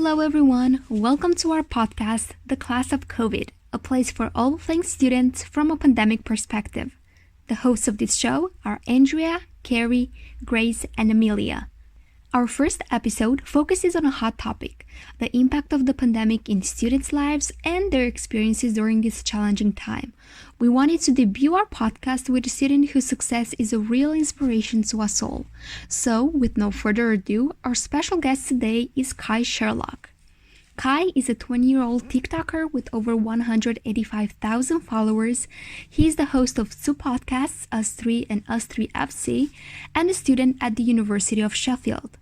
Hello, everyone. Welcome to our podcast, The Class of COVID, a place for all things students from a pandemic perspective. The hosts of this show are Andrea, Carrie, Grace, and Amelia. Our first episode focuses on a hot topic, the impact of the pandemic in students' lives and their experiences during this challenging time. We wanted to debut our podcast with a student whose success is a real inspiration to us all. So, with no further ado, our special guest today is Cai Sherlock. Cai is a 20-year-old TikToker with over 185,000 followers. He is the host of two podcasts, Us3 and Us3FC, and a student at the University of Sheffield.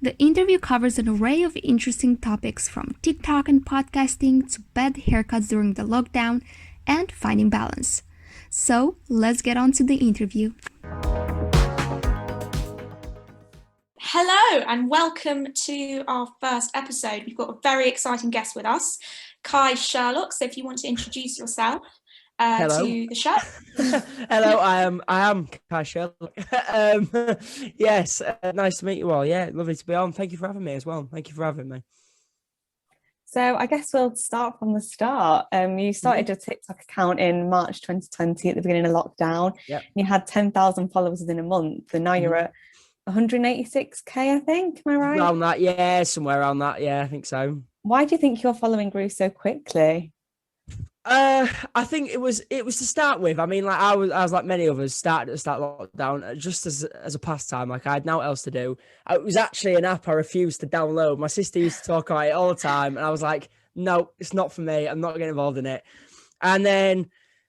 The interview covers an array of interesting topics from TikTok and podcasting to bad haircuts during the lockdown and finding balance. So, let's get on to the interview. Hello and welcome to our first episode. We've got a very exciting guest with us, Cai Sherlock. So if you want to introduce yourself to the show. Hello, I am Cai Sherlock. Yes, nice to meet you all. Yeah, lovely to be on. Thank you for having me as well. Thank you for having me. So I guess we'll start from the start. You started your TikTok account in March 2020 at the beginning of lockdown. Yep. And you had 10,000 followers within a month, and now you're at 186k, I think. Am I right? Around that, yeah, somewhere around that, yeah, I think so. Why do you think your following grew so quickly? I think it was to start with. I mean, like I was like many others, started at the start of lockdown just as a pastime. Like I had nothing else to do. It was actually an app I refused to download. My sister used to talk about it all the time, and I was like, no, it's not for me. I'm not getting involved in it. And then,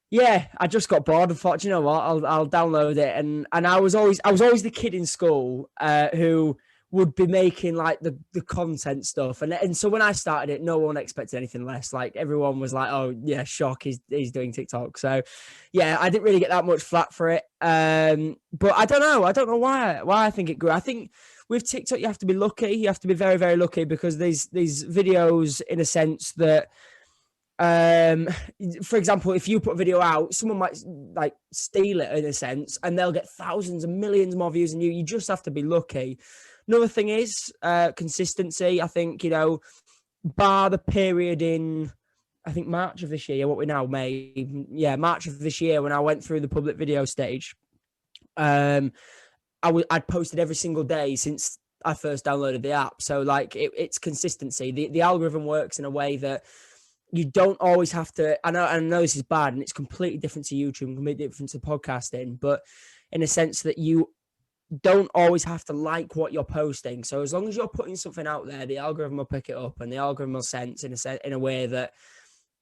yeah, I just got bored and thought, you know what, I'll download it. And I was always the kid in school who would be making like the content stuff. And so when I started it, no one expected anything less. Like everyone was like, oh yeah, shock, he's doing TikTok. So yeah, I didn't really get that much flack for it. But I don't know why I think it grew. I think with TikTok, you have to be lucky. You have to be very, very lucky because these videos in a sense that, for example, if you put a video out, someone might like steal it in a sense and they'll get thousands and millions more views than you. You just have to be lucky. Another thing is consistency. I think, bar the period in, I think March of this year, what we're now, March of this year, when I went through the public video stage, I'd posted every single day since I first downloaded the app. So like it's consistency. The algorithm works in a way that you don't always have to, I know this is bad and it's completely different to YouTube, completely different to podcasting, but in a sense that you don't always have to like what you're posting. So as long as you're putting something out there, the algorithm will pick it up and the algorithm will sense in a way that,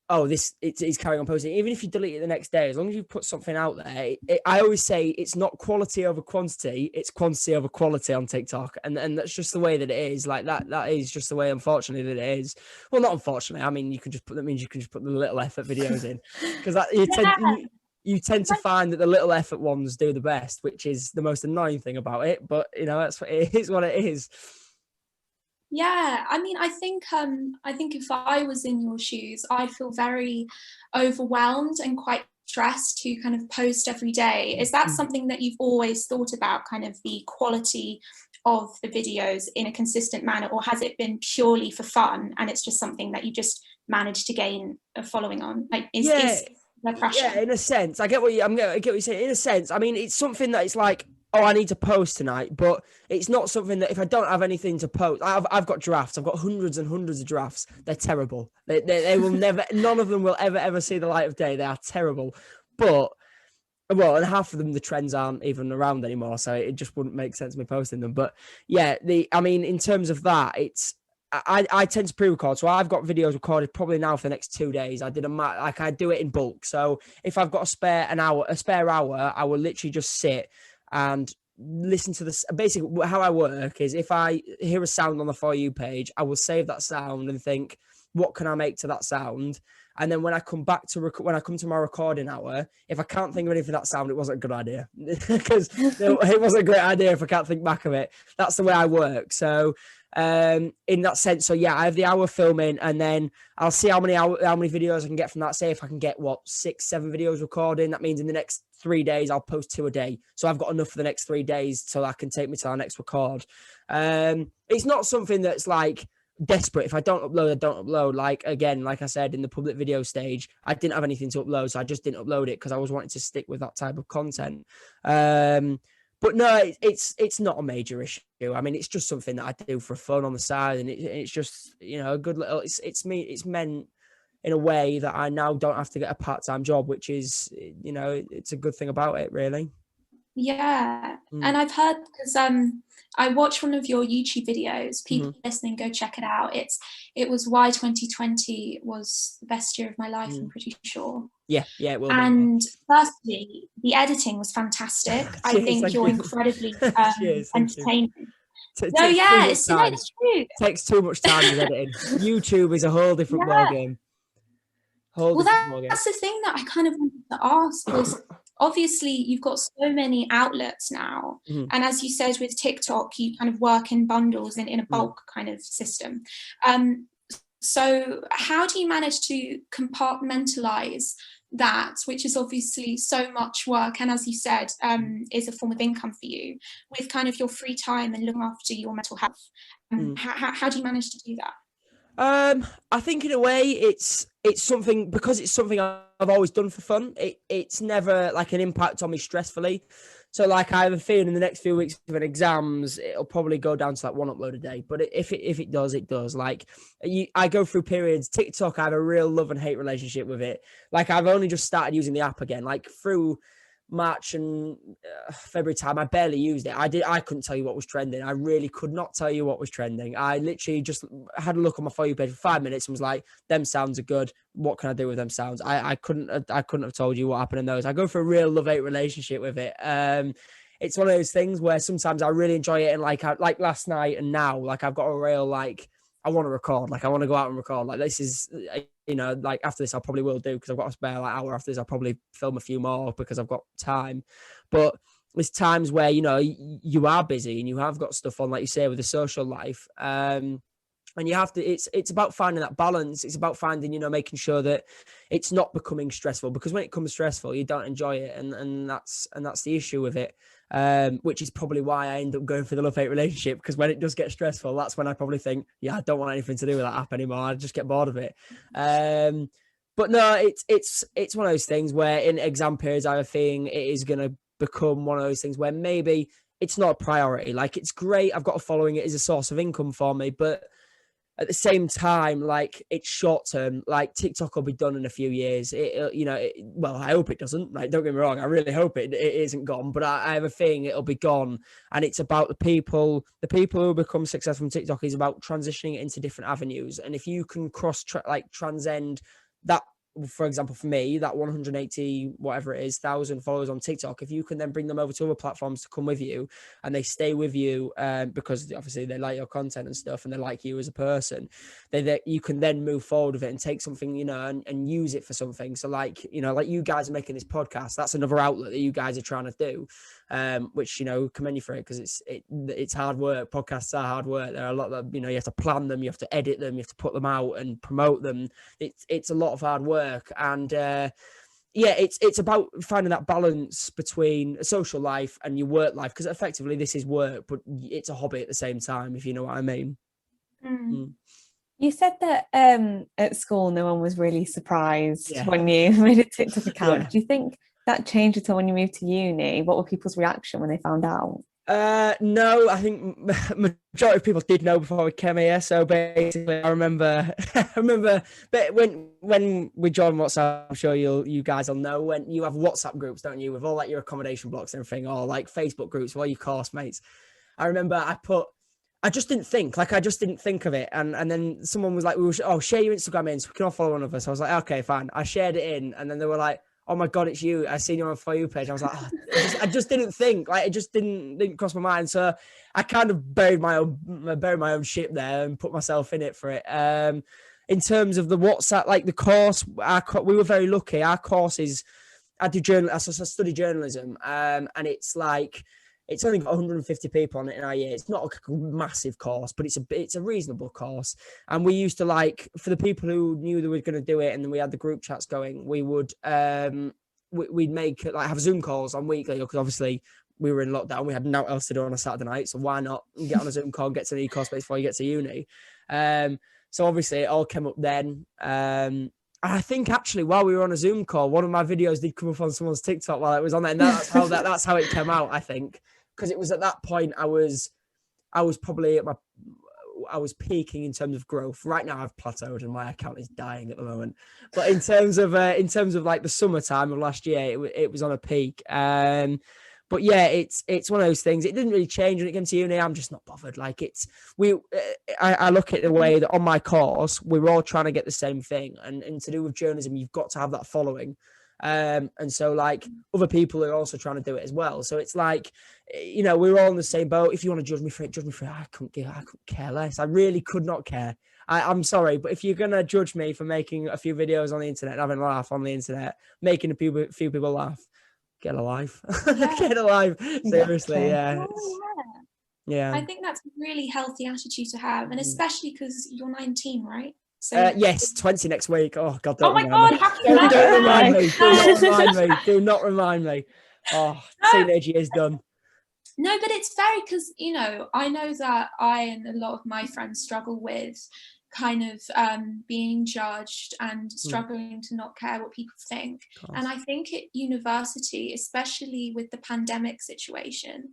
oh, it's carrying on posting. Even if you delete it the next day, as long as you put something out there, I always say it's not quality over quantity, it's quantity over quality on TikTok. And that's just the way that it is. Like that is just the way, unfortunately, that it is. Well, not unfortunately. I mean, you can just put the little effort videos in because you tend to find that the little effort ones do the best, which is the most annoying thing about it. But that's it is what it is. Yeah, I mean, I think if I was in your shoes, I'd feel very overwhelmed and quite stressed to kind of post every day. Is that something that you've always thought about, kind of the quality of the videos in a consistent manner, or has it been purely for fun and it's just something that you just managed to gain a following on? Like, is the pressure? Yeah, in a sense, I get what you're saying. In a sense, I mean, it's something that it's like, oh, I need to post tonight, but it's not something that if I don't have anything to post, I've got drafts. I've got hundreds and hundreds of drafts. They're terrible. They will never, none of them will ever see the light of day. They are terrible. But, well, and half of them, the trends aren't even around anymore. So it just wouldn't make sense me posting them. But yeah, I mean, in terms of that, I tend to pre-record. So I've got videos recorded probably now for the next 2 days. I do it in bulk. So if I've got a spare hour, I will literally just sit and listen to this. Basically, how I work is if I hear a sound on the For You page, I will save that sound and think, what can I make to that sound? And then when I come to my recording hour, if I can't think of anything for that sound, it wasn't a good idea because it wasn't a great idea if I can't think back of it. That's the way I work. So in that sense, so yeah, I have the hour filming and then I'll see how many videos I can get from that. Say if I can get 6-7 videos recording, that means in the next 3 days I'll post 2 a day. So I've got enough for the next 3 days so that can take me to our next record. It's not something that's like, desperate. If I don't upload, I don't upload. Like, again, like I said, in the public video stage, I didn't have anything to upload, so I just didn't upload it because I was wanting to stick with that type of content. But no, it's not a major issue. I mean, it's just something that I do for fun on the side, and it's just, you know, a good little. It's meant in a way that I now don't have to get a part-time job, which is, you know, it's a good thing about it, really. Yeah. And I've heard, because I watched one of your YouTube videos. People listening, go check it out. It was why 2020 was the best year of my life, I'm pretty sure. Yeah, it will and be. Firstly, the editing was fantastic. I think you're incredibly entertaining. It's true. Takes too much time with editing. YouTube is a whole different ballgame. That's the thing that I kind of wanted to ask was, obviously you've got so many outlets now, and as you said with TikTok, you kind of work in bundles and in a bulk kind of system. So how do you manage to compartmentalize that, which is obviously so much work, and as you said, is a form of income for you, with kind of your free time and looking after your mental health? How do you manage to do that? I think in a way it's something, because it's something I've always done for fun. It's never like an impact on me stressfully. So like I have a feeling in the next few weeks of exams, it'll probably go down to like one upload a day. But if it does, it does. Like I go through periods. TikTok, I have a real love and hate relationship with it. Like I've only just started using the app again. Like through March and February time, I barely used it. I couldn't tell you what was trending. I really could not tell you what was trending. I literally just had a look on my For You page for 5 minutes and was like, them sounds are good. What can I do with them sounds? I couldn't have told you what happened in those. I go for a real love-hate relationship with it. It's one of those things where sometimes I really enjoy it, and like last night and now, like I've got a real, like, I want to record, like I want to go out and record. Like this is, you know, like after this I probably will do, because I've got a spare like hour after this. I'll probably film a few more because I've got time. But there's times where, you know, you are busy and you have got stuff on, like you say, with the social life. And you have to, it's about finding that balance. It's about finding, you know, making sure that it's not becoming stressful, because when it becomes stressful, you don't enjoy it. And that's the issue with it. Which is probably why I end up going for the love-hate relationship, because when it does get stressful, that's when I probably think, yeah, I don't want anything to do with that app anymore. I just get bored of it. But no, it's one of those things where in exam periods, I have a feeling it is going to become one of those things where maybe it's not a priority. Like, it's great, I've got a following, it is a source of income for me, but at the same time, like, it's short term. Like, TikTok will be done in a few years. Well, I hope it doesn't. Like, don't get me wrong, I really hope it isn't gone. But I have a feeling it'll be gone. And it's about the people who become successful from TikTok is about transitioning it into different avenues. And if you can transcend that, for example, for me, that 180 whatever it is 1,000 followers on TikTok, if you can then bring them over to other platforms to come with you, and they stay with you because obviously they like your content and stuff, and they like you as a person, you can then move forward with it and take something, you know, and use it for something. So like, you know, like you guys are making this podcast, that's another outlet that you guys are trying to do, which, you know, commend you for it, because it's hard work. Podcasts are hard work. There are a lot that, you know, you have to plan them, you have to edit them, you have to put them out and promote them. It's a lot of hard work. And it's about finding that balance between a social life and your work life, because effectively this is work, but it's a hobby at the same time, if you know what I mean. You said that at school no one was really surprised when you made a TikTok account. Do you think that changed at all when you moved to uni? What were people's reaction when they found out? No, I think majority of people did know before we came here. So basically, I remember but when we joined WhatsApp, I'm sure you guys will know, when you have WhatsApp groups, don't you, with all like your accommodation blocks and everything, or like Facebook groups with all your course mates. I remember I just didn't think of it. And then someone was like, share your Instagram in so we can all follow one of us. I was like, okay, fine. I shared it in, and then they were like, oh my God, it's you. I seen you on For You page. I was like, I just didn't think, like, it just didn't cross my mind. So I kind of buried my own ship there and put myself in it for it. In terms of the WhatsApp, like the course, we were very lucky. Our course is, I study journalism, and it's only got 150 people on it in our year. It's not a massive course, but it's a reasonable course. And we used to, like, for the people who knew they were going to do it, and then we had the group chats going, we would we'd make, like, have Zoom calls on weekly, because obviously we were in lockdown. We had nothing else to do on a Saturday night. So why not get on a Zoom call and get to the e-course space before you get to uni? So obviously it all came up then. I think actually while we were on a Zoom call, one of my videos did come up on someone's TikTok while it was on there. And that's how it came out, I think. Because it was at that point I was probably I was peaking in terms of growth. Right now I've plateaued and my account is dying at the moment. But in terms of like the summertime of last year, it was on a peak. But yeah, it's one of those things. It didn't really change when it came to uni. I'm just not bothered. Like I look at the way that on my course, we were all trying to get the same thing. And to do with journalism, you've got to have that following. And so like other people are also trying to do it as well. So it's like, you know, we're all in the same boat. If you want to judge me for it, judge me for it. I couldn't care less. I really could not care. I'm sorry, but if you're going to judge me for making a few videos on the internet, having a laugh on the internet, making a few people laugh, get a life. Get a life. Seriously, yeah. Yeah. I think that's a really healthy attitude to have, and especially because you're 19, right? So yes, 20 next week. Oh God! Oh my God! Don't remind me. Do not remind me. Oh, teenage years done. No, but it's very, because you know, I know that I and a lot of my friends struggle with kind of being judged and struggling to not care what people think. And I think at university, especially with the pandemic situation,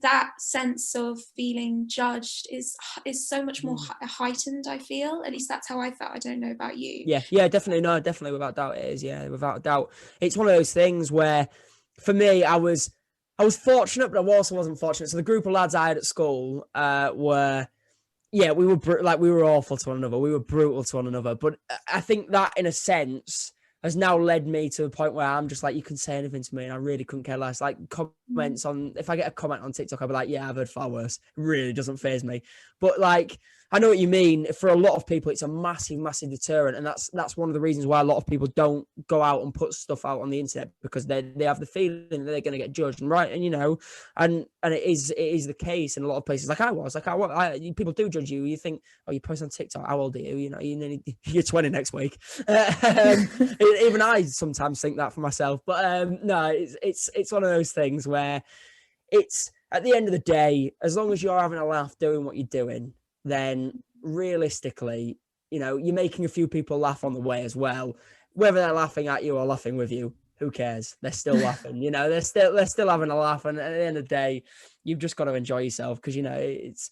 that sense of feeling judged is so much more heightened, I feel. At least that's how I felt. I don't know about you. Yeah, definitely. No, definitely, without doubt it is. Yeah, without doubt. It's one of those things where, for me, I was fortunate, but I also wasn't fortunate. So the group of lads I had at school were... Yeah, we were awful to one another. We were brutal to one another. But I think that, in a sense, has now led me to the point where I'm just like, you can say anything to me, and I really couldn't care less. Like comments on, if I get a comment on TikTok, I'll be like, yeah, I've heard far worse. It really doesn't faze me. But like, I know what you mean. For a lot of people, it's a massive, massive deterrent, and that's one of the reasons why a lot of people don't go out and put stuff out on the internet, because they have the feeling that they're going to get judged, and right, and you know, and it is the case in a lot of places. People do judge you. You think, oh, you post on TikTok. How old are you? You know, you're 20 next week. Even I sometimes think that for myself. But no, it's one of those things where it's, at the end of the day, as long as you're having a laugh doing what you're doing, then realistically, you know, you're making a few people laugh on the way as well. Whether they're laughing at you or laughing with you, who cares? They're still laughing. You know, they're still having a laugh. And at the end of the day, you've just got to enjoy yourself, because you know it's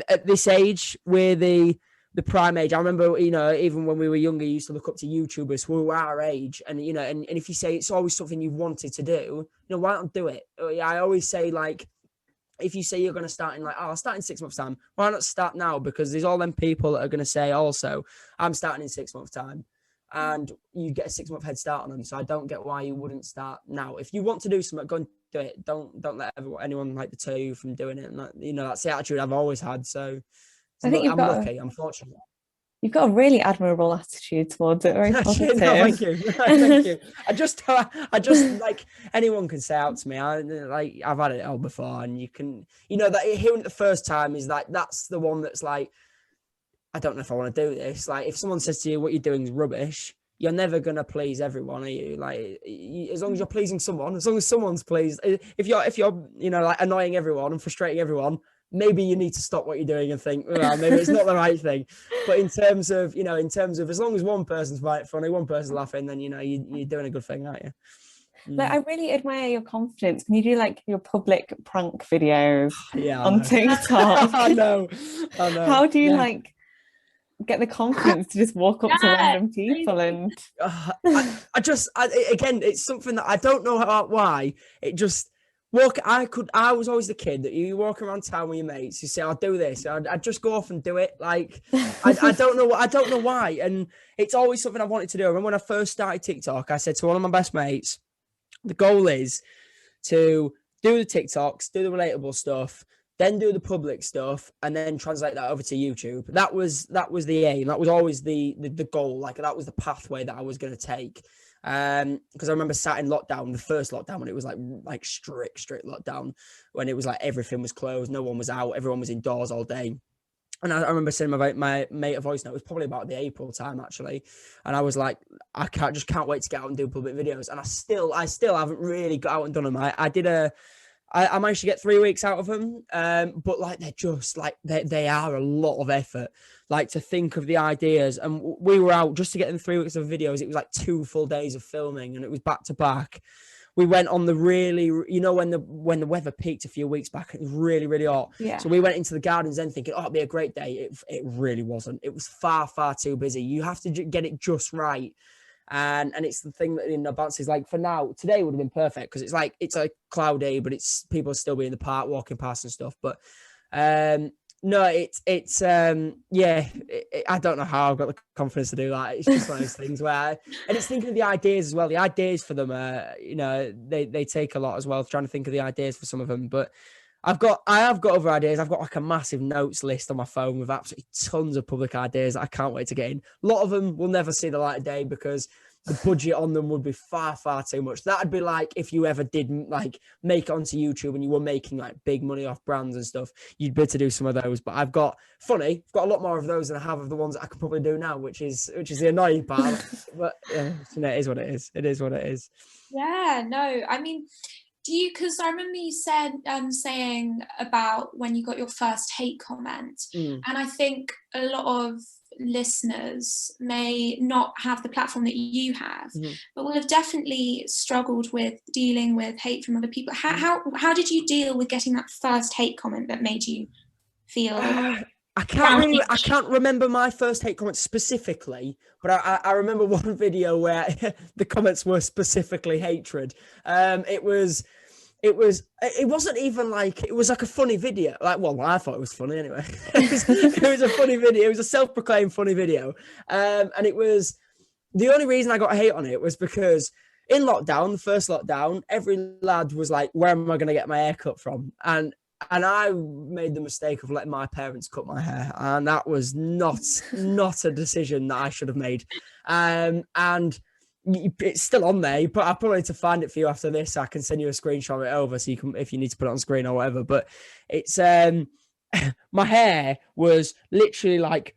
at this age, we're the prime age. I remember, you know, even when we were younger, you used to look up to YouTubers who were our age, and you know, and if you say it's always something you've wanted to do, you know, why not do it? I always say, like, if you say you're going to start in I'll start in 6 months' time, why not start now? Because there's all them people that are going to say also, I'm starting in 6 months' time, and you get a 6-month head start on them. So I don't get why you wouldn't start now. If you want to do something, go and do it. Don't let anyone like deter you from doing it. And you know, that's the attitude I've always had. So I think I'm lucky. I'm fortunate. You've got a really admirable attitude towards it. Very positive. No, thank you. Thank you. I just like, anyone can say out to me. I've had it all before, and you can, you know, that hearing it the first time is like, that's the one that's like, I don't know if I want to do this. Like, if someone says to you, what you're doing is rubbish, you're never going to please everyone, are you? Like, as long as you're pleasing someone, as long as someone's pleased, if you're, you know, like annoying everyone and frustrating everyone, maybe you need to stop what you're doing and think, well, maybe it's not the right thing. But in terms of as long as one person's funny, one person's laughing, then, you know, you're doing a good thing, aren't you? Like, I really admire your confidence. Can you do like your public prank videos on TikTok? I know. How do you like get the confidence to just walk up to random people? And again, it's something that I don't know why it just I was always the kid that you walk around town with your mates, you say, I'll do this. I'd just go off and do it. Like, I don't know why. And it's always something I wanted to do. I remember when I first started TikTok, I said to one of my best mates, the goal is to do the TikToks, do the relatable stuff, then do the public stuff, and then translate that over to YouTube. That was the aim. That was always the goal. Like, that was the pathway that I was going to take. Because I remember sat in lockdown, the first lockdown, when it was like strict lockdown, when it was like everything was closed, no one was out, everyone was indoors all day. And I remember sending my mate a voice note. It was probably about the April time, actually. And I was like, I can't wait to get out and do public videos. And I still haven't really got out and done them. I managed to get 3 weeks out of them. But like, they're just like, they are a lot of effort. Like, to think of the ideas. And we were out just to get in 3 weeks of videos. It was like 2 full days of filming, and it was back to back. We went on the really, when the weather peaked a few weeks back, it was really, really hot. Yeah. So we went into the gardens then thinking, oh, it'll be a great day. It really wasn't. It was far, far too busy. You have to get it just right. And it's the thing that in advance is like, for now, today would have been perfect because it's like cloudy, but it's people still be in the park walking past and stuff. But no, I don't know how I've got the confidence to do that. It's just one of those things and it's thinking of the ideas as well. The ideas for them, they take a lot as well, trying to think of the ideas for some of them. But I have got other ideas. I've got like a massive notes list on my phone with absolutely tons of public ideas that I can't wait to get in. A lot of them will never see the light of day because the budget on them would be far, far too much. That'd be like if you ever did like make it onto YouTube and you were making like big money off brands and stuff, you'd be able to do some of those. But I've got a lot more of those than I have of the ones that I could probably do now, which is the annoying part. But yeah, it is what it is. It is what it is. Yeah, no, I mean, because I remember you said saying about when you got your first hate comment, and I think a lot of listeners may not have the platform that you have, but will have definitely struggled with dealing with hate from other people. How did you deal with getting that first hate comment that made you feel? I can't remember my first hate comment specifically, but I remember one video where the comments were specifically hatred. It wasn't even like, it was like a funny video. Like, well, I thought it was funny anyway. It was a funny video. It was a self-proclaimed funny video. And it was, the only reason I got hate on it was because in lockdown, the first lockdown, every lad was like, where am I going to get my hair cut from? And I made the mistake of letting my parents cut my hair. And that was not a decision that I should have made. And it's still on there, but I'll probably need to find it for you after this. I can send you a screenshot of it over so you can, if you need to put it on screen or whatever. But it's my hair was literally like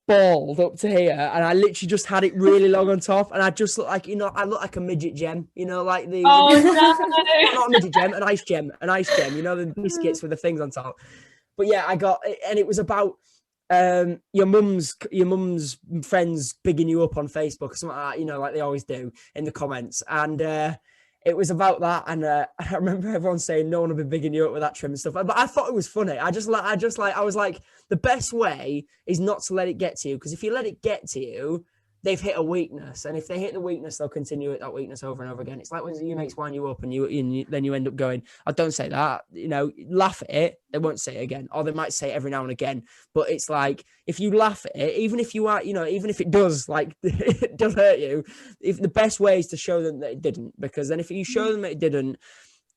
bald up to here, and I literally just had it really long on top, and I just look like, I look like a midget gem, like the not a midget gem, an ice gem, the biscuits with the things on top. But yeah, I got it, and it was about your mum's friends bigging you up on Facebook or something like that, like they always do in the comments. And it was about that. And I remember everyone saying no one will be bigging you up with that trim and stuff. But I thought it was funny. I was like, the best way is not to let it get to you, because if you let it get to you, they've hit a weakness, and if they hit the weakness, they'll continue at that weakness over and over again. It's like when your mates wind you up and then you end up going, I don't say that, laugh at it. They won't say it again, or they might say it every now and again. But it's like, if you laugh at it, even if you are, even if it does, like, it does hurt you, if the best way is to show them that it didn't, because then if you show them that it didn't,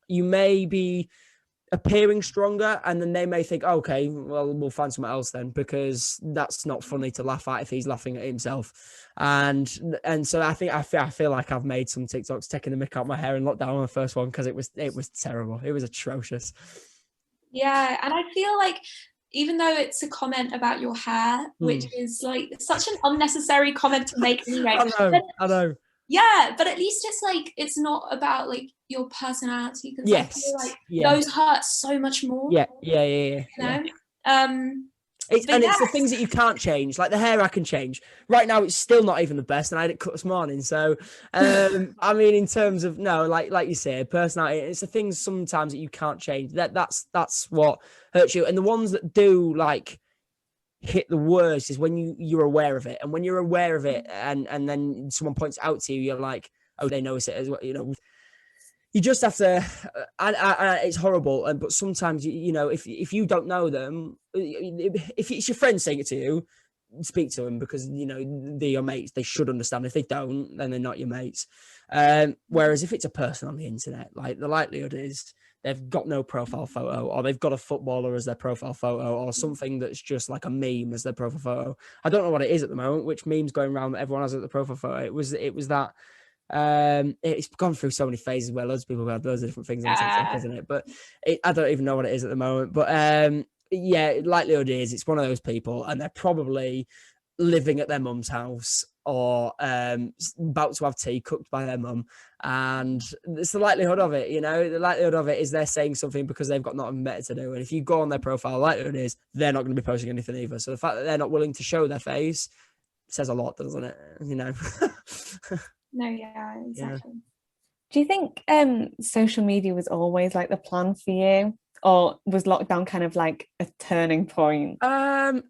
you may be appearing stronger, and then they may think, okay, well, we'll find something else then, because that's not funny to laugh at if he's laughing at himself. And so I feel like I've made some TikToks taking the mick out my hair in lockdown on the first one, because it was terrible. It was atrocious. Yeah, and I feel like even though it's a comment about your hair, which is like such an unnecessary comment to make anyway. I know. Yeah, but at least it's like, it's not about like your personality, because yes, I feel like those hurt so much more. Yeah. It's the things that you can't change, like the hair I can change. Right now, it's still not even the best, and I had it cut this morning. So, I mean, in terms of, no, like you said, personality, it's the things sometimes that you can't change. That's what hurts you. And the ones that do, like, hit the worst is when you're aware of it. And when you're aware of it and then someone points it out to you, you're like, oh, they notice it as well, You just have to, it's horrible. But sometimes, if you don't know them, if it's your friend saying it to you, speak to them, because, they're your mates. They should understand. If they don't, then they're not your mates. Whereas if it's a person on the internet, like, the likelihood is they've got no profile photo, or they've got a footballer as their profile photo, or something that's just like a meme as their profile photo. I don't know what it is at the moment, which meme's going around that everyone has at the profile photo. It was that. It's gone through so many phases where loads of people have loads of different things on TikTok, isn't it? But I don't even know what it is at the moment. But yeah, likelihood is it's one of those people, and they're probably living at their mum's house or about to have tea cooked by their mum, and it's the likelihood of it. The likelihood of it is they're saying something because they've got nothing better to do, and if you go on their profile, the likelihood is they're not going to be posting anything either. So the fact that they're not willing to show their face says a lot, doesn't it? No, yeah, exactly. Do you think social media was always like the plan for you, or was lockdown kind of like a turning point? I'm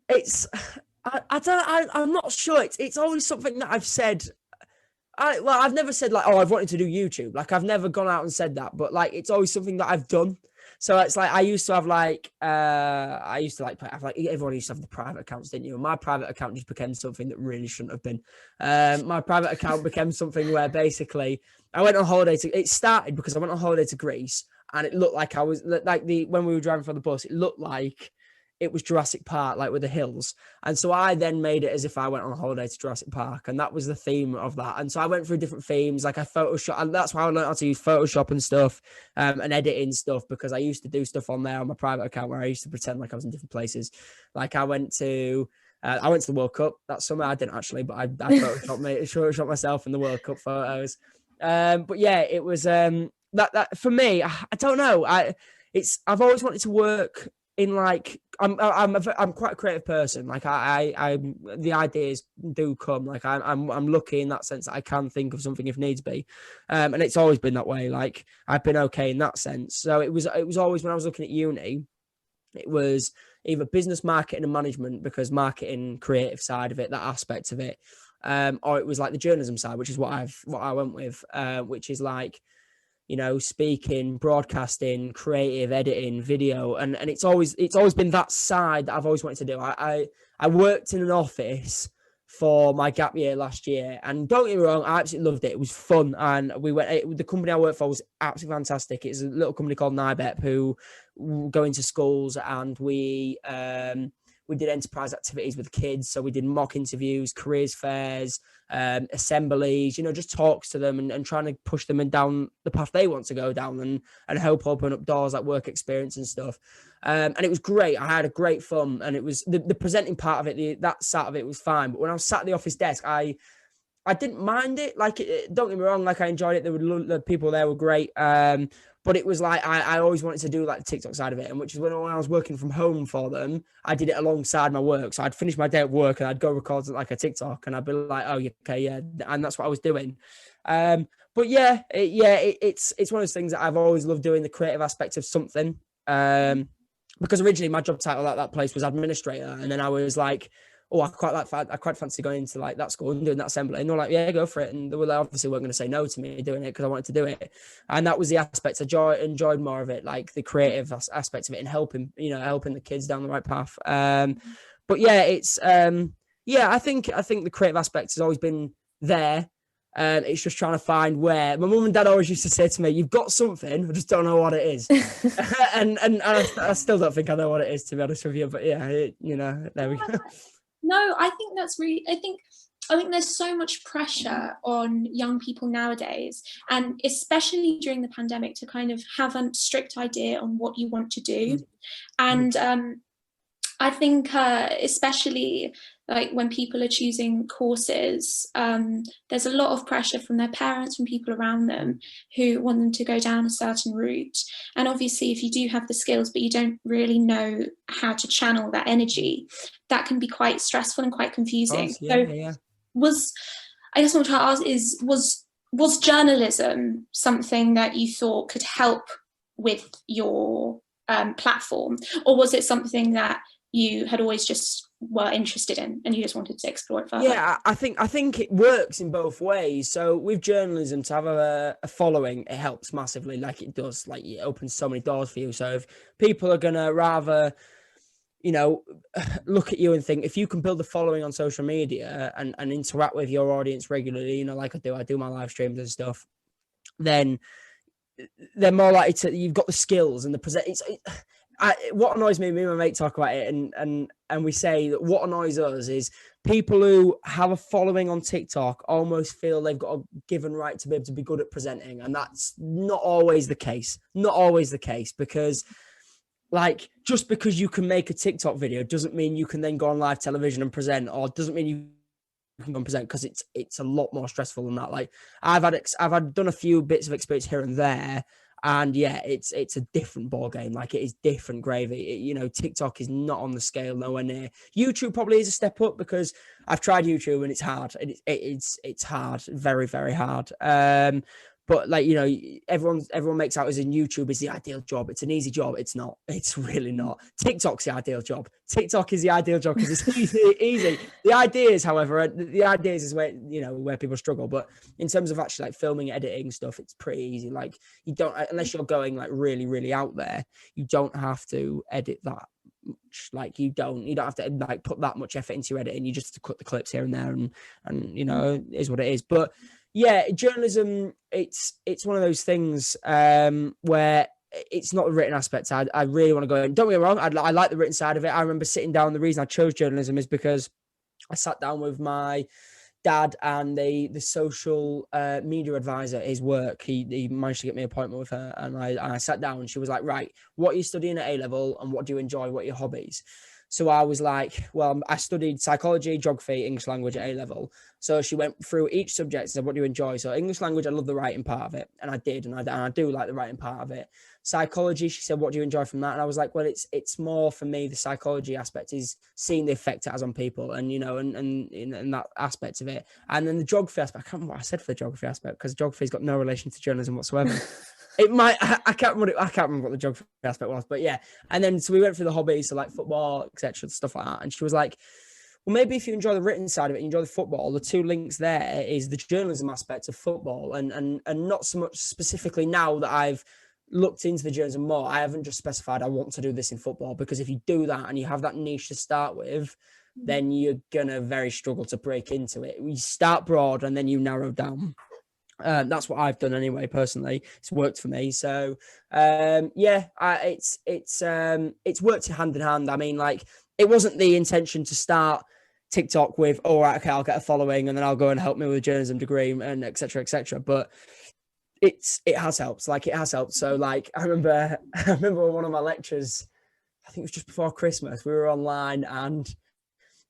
not sure. It's always something that I've said. I've never said like, oh, I've wanted to do YouTube. Like, I've never gone out and said that, but like, it's always something that I've done. So it's like, I used to have like, everyone used to have the private accounts, didn't you? And my private account just became something that really shouldn't have been. My private account became something where basically I went on holiday it started because I went on holiday to Greece, and it looked like I was like when we were driving from the bus, it looked like it was Jurassic Park, like with the hills. And so I then made it as if I went on holiday to Jurassic Park. And that was the theme of that. And so I went through different themes, like I Photoshop. And that's why I learned how to use Photoshop and stuff, and editing stuff, because I used to do stuff on there on my private account where I used to pretend like I was in different places. Like I went to the World Cup that summer. I didn't actually, but I Photoshopped myself in the World Cup photos. But yeah, it was that for me, I don't know. I've always wanted to work in like I'm quite a creative person. Like I the ideas do come. Like I'm lucky in that sense that I can think of something if needs be, and it's always been that way. Like I've been okay in that sense. So it was always when I was looking at uni, it was either business, marketing, and management, because marketing, creative side of it, that aspect of it, or it was like the journalism side, which is what I went with, which is like, speaking, broadcasting, creative, editing, video. And it's always been that side that I've always wanted to do. I worked in an office for my gap year last year, and don't get me wrong, I absolutely loved it. It was fun. And the company I worked for was absolutely fantastic. It's a little company called NIBEP who go into schools, and we did enterprise activities with kids. So we did mock interviews, careers fairs, assemblies, just talks to them and trying to push them down the path they want to go down, and help open up doors like work experience and stuff. And it was great. I had a great fun, and it was the presenting part of it, that side of it was fine. But when I was sat at the office desk, I didn't mind it. Like, don't get me wrong, like I enjoyed it. The people there were great. But it was like, I always wanted to do like the TikTok side of it. And which is when I was working from home for them, I did it alongside my work. So I'd finish my day at work and I'd go record like a TikTok, and I'd be like, oh, okay, yeah. And that's what I was doing. But yeah, it's one of those things that I've always loved doing, the creative aspect of something. Because originally my job title at that place was administrator. And then I was like, oh, I quite fancy going into like that school and doing that assembly. And they're like, yeah, go for it. And they obviously weren't going to say no to me doing it because I wanted to do it. And that was the aspect I enjoyed more of it, like the creative aspect of it, and helping the kids down the right path. But yeah, it's I think the creative aspect has always been there. It's just trying to find where. My mum and dad always used to say to me, "You've got something, I just don't know what it is." and I still don't think I know what it is, to be honest with you. But yeah, there we go. No, I think that's really, I think there's so much pressure on young people nowadays, and especially during the pandemic, to kind of have a strict idea on what you want to do. And I think especially like when people are choosing courses, there's a lot of pressure from their parents, from people around them who want them to go down a certain route. And obviously, if you do have the skills, but you don't really know how to channel that energy, that can be quite stressful and quite confusing. I guess what I'm trying to ask is, was journalism something that you thought could help with your platform, or was it something that you had always just were interested in and you just wanted to explore it further? Yeah, I think it works in both ways. So with journalism, to have a following, it helps massively. Like it does, like it opens so many doors for you. So if people are gonna rather, look at you and think, if you can build a following on social media and interact with your audience regularly, like I do my live streams and stuff, then they're more likely to. You've got the skills and the present. What annoys me and my mate talk about it, and we say that what annoys us is people who have a following on TikTok almost feel they've got a given right to be able to be good at presenting, and that's not always the case. Not always the case, because like, just because you can make a TikTok video doesn't mean you can then go on live television and present, or doesn't mean you can go and present, because it's a lot more stressful than that. Like, I've done a few bits of experience here and there, and yeah, it's a different ball game. Like, it is different gravy. TikTok is not on the scale, nowhere near. YouTube probably is a step up, because I've tried YouTube and it's hard. It's hard, very, very hard. But like, everyone makes out as in YouTube is the ideal job. It's an easy job. It's not. It's really not. TikTok's the ideal job. TikTok is the ideal job because it's easy. The ideas, however, is where people struggle. But in terms of actually like filming, editing stuff, it's pretty easy. Like, you don't, unless you're going like really, really out there, you don't have to edit that much. Like, you don't have to like put that much effort into your editing. You just have to cut the clips here and there, and it is what it is. But yeah, journalism, it's one of those things where it's not the written aspect. I really want to go in. Don't get me wrong, I like the written side of it. I remember sitting down. The reason I chose journalism is because I sat down with my dad and the social media advisor at his work. He managed to get me an appointment with her, and I sat down, and she was like, right, what are you studying at A-level, and what do you enjoy? What are your hobbies? So I was like, well, I studied psychology, geography, English language at A-level. So she went through each subject and said, what do you enjoy? So English language, I love the writing part of it. And I did. And I do like the writing part of it. Psychology, she said, what do you enjoy from that? And I was like, well, it's more for me, the psychology aspect is seeing the effect it has on people, and, and that aspect of it. And then the geography aspect, I can't remember what I said for the geography aspect, because geography's got no relation to journalism whatsoever. It might, I can't remember what the geography aspect was, but yeah. And then, so we went through the hobbies, so like football, etc., stuff like that. And she was like, well, maybe if you enjoy the written side of it, you enjoy the football, the two links there is the journalism aspect of football, and not so much specifically now that I've looked into the journalism more, I haven't just specified I want to do this in football, because if you do that and you have that niche to start with, then you're gonna very struggle to break into it. You start broad and then you narrow down. That's what I've done anyway. Personally, it's worked for me. So it's worked hand in hand. I mean, like, it wasn't the intention to start TikTok with, all right, okay, I'll get a following and then I'll go and help me with a journalism degree and et cetera, but it has helped. Like, it has helped. So like, I remember one of my lectures, I think it was just before Christmas, we were online and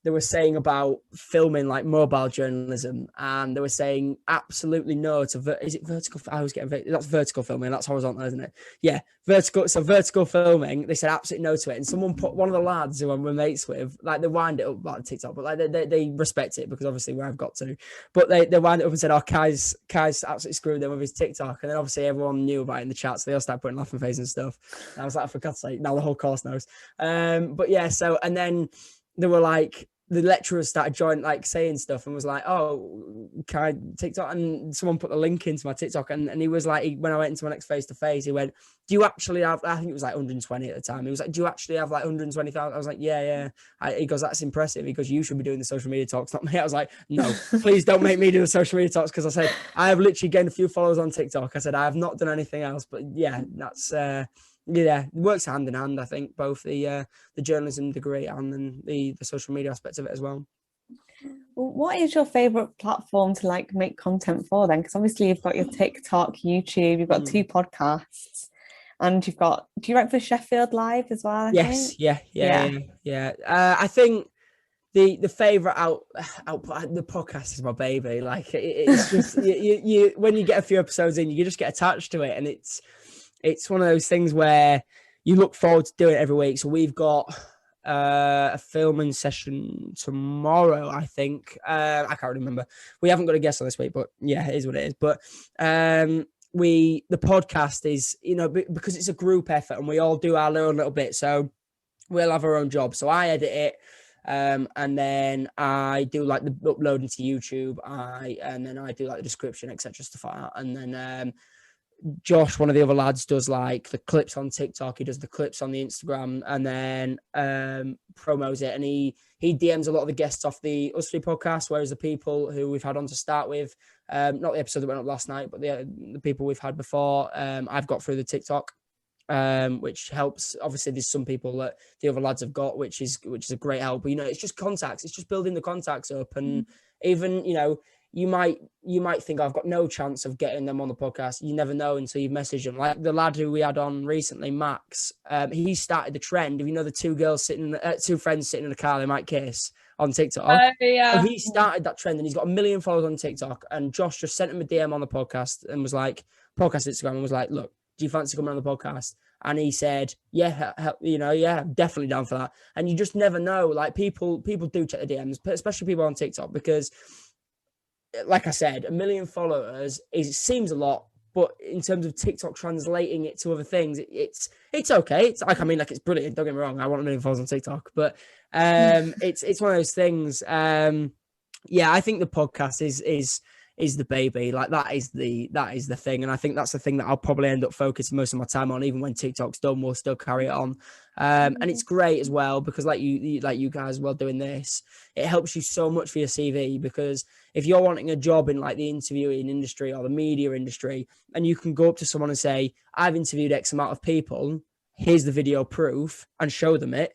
they were saying about filming like mobile journalism, and they were saying absolutely no to is it vertical? I was getting that's vertical filming. That's horizontal, isn't it? Yeah, vertical. So vertical filming, they said absolutely no to it. And someone put, one of the lads who I'm mates with, like, they wind it up about TikTok, but like they respect it, because obviously where I've got to. But they wind it up and said, "Oh, Kai's absolutely screwed them with his TikTok." And then obviously everyone knew about it in the chat, so they all started putting laughing faces and stuff. And I was like, for God's sake, now the whole course knows. But yeah, so, and then they were like, the lecturers started joining, like, saying stuff, and was like, "Oh, can I TikTok?" And someone put the link into my TikTok, and he was like, when I went into my next face-to-face, he went, "Do you actually have," I think it was like 120 at the time. He was like, "Do you actually have like 120,000?" I was like, yeah. He goes, "That's impressive." He goes, "You should be doing the social media talks, not me." I was like, "No, please don't make me do the social media talks," because I said, I have literally gained a few followers on TikTok. I said, I have not done anything else. But yeah, that's... yeah, it works hand in hand, I think, both the journalism degree and then the social media aspects of it as well. Well, what is your favorite platform to like make content for then? Because obviously you've got your TikTok, YouTube, you've got 2 podcasts, and you've got, do you write for Sheffield Live as well? Yes, yeah. I think the favorite output, the podcast is my baby. Like, it's just you when you get a few episodes in, you just get attached to it, and it's one of those things where you look forward to doing it every week. So we've got a filming session tomorrow, I think. I can't remember. We haven't got a guest on this week, but yeah, it is what it is. But the podcast is, because it's a group effort and we all do our own little bit. So we'll have our own job. So I edit it. And then I do like the uploading to YouTube. And then I do like the description, etc., stuff like that. And then Josh, one of the other lads, does like the clips on TikTok. He does the clips on the Instagram, and then promos it. And he DMs a lot of the guests off the Us Three podcast, whereas the people who we've had on to start with, not the episode that went up last night, but the people we've had before, I've got through the TikTok, which helps. Obviously, there's some people that the other lads have got, which is a great help. But, it's just contacts. It's just building the contacts up, and even you might think I've got no chance of getting them on the podcast. You never know until you message them. Like the lad who we had on recently, Max, he started the trend. If you know the two friends sitting in a car, they might kiss on TikTok. Oh, yeah. So he started that trend and he's got 1 million followers on TikTok. And Josh just sent him a DM on the podcast and was like, podcast Instagram, and was like, look, do you fancy coming on the podcast? And he said, yeah, definitely down for that. And you just never know. Like people do check the DMs, especially people on TikTok, because like I said, 1 million followers seems a lot, but in terms of TikTok translating it to other things, it's okay. It's like, I mean, like, it's brilliant. Don't get me wrong. I want 1 million followers on TikTok, but it's one of those things. Yeah, I think the podcast is the baby. Like that is the thing, and I think that's the thing that I'll probably end up focusing most of my time on. Even when TikTok's done, we'll still carry it on. And it's great as well, because like you guys well doing this, it helps you so much for your CV, because if you're wanting a job in like the interviewing industry or the media industry, and you can go up to someone and say, I've interviewed X amount of people, here's the video proof, and show them it.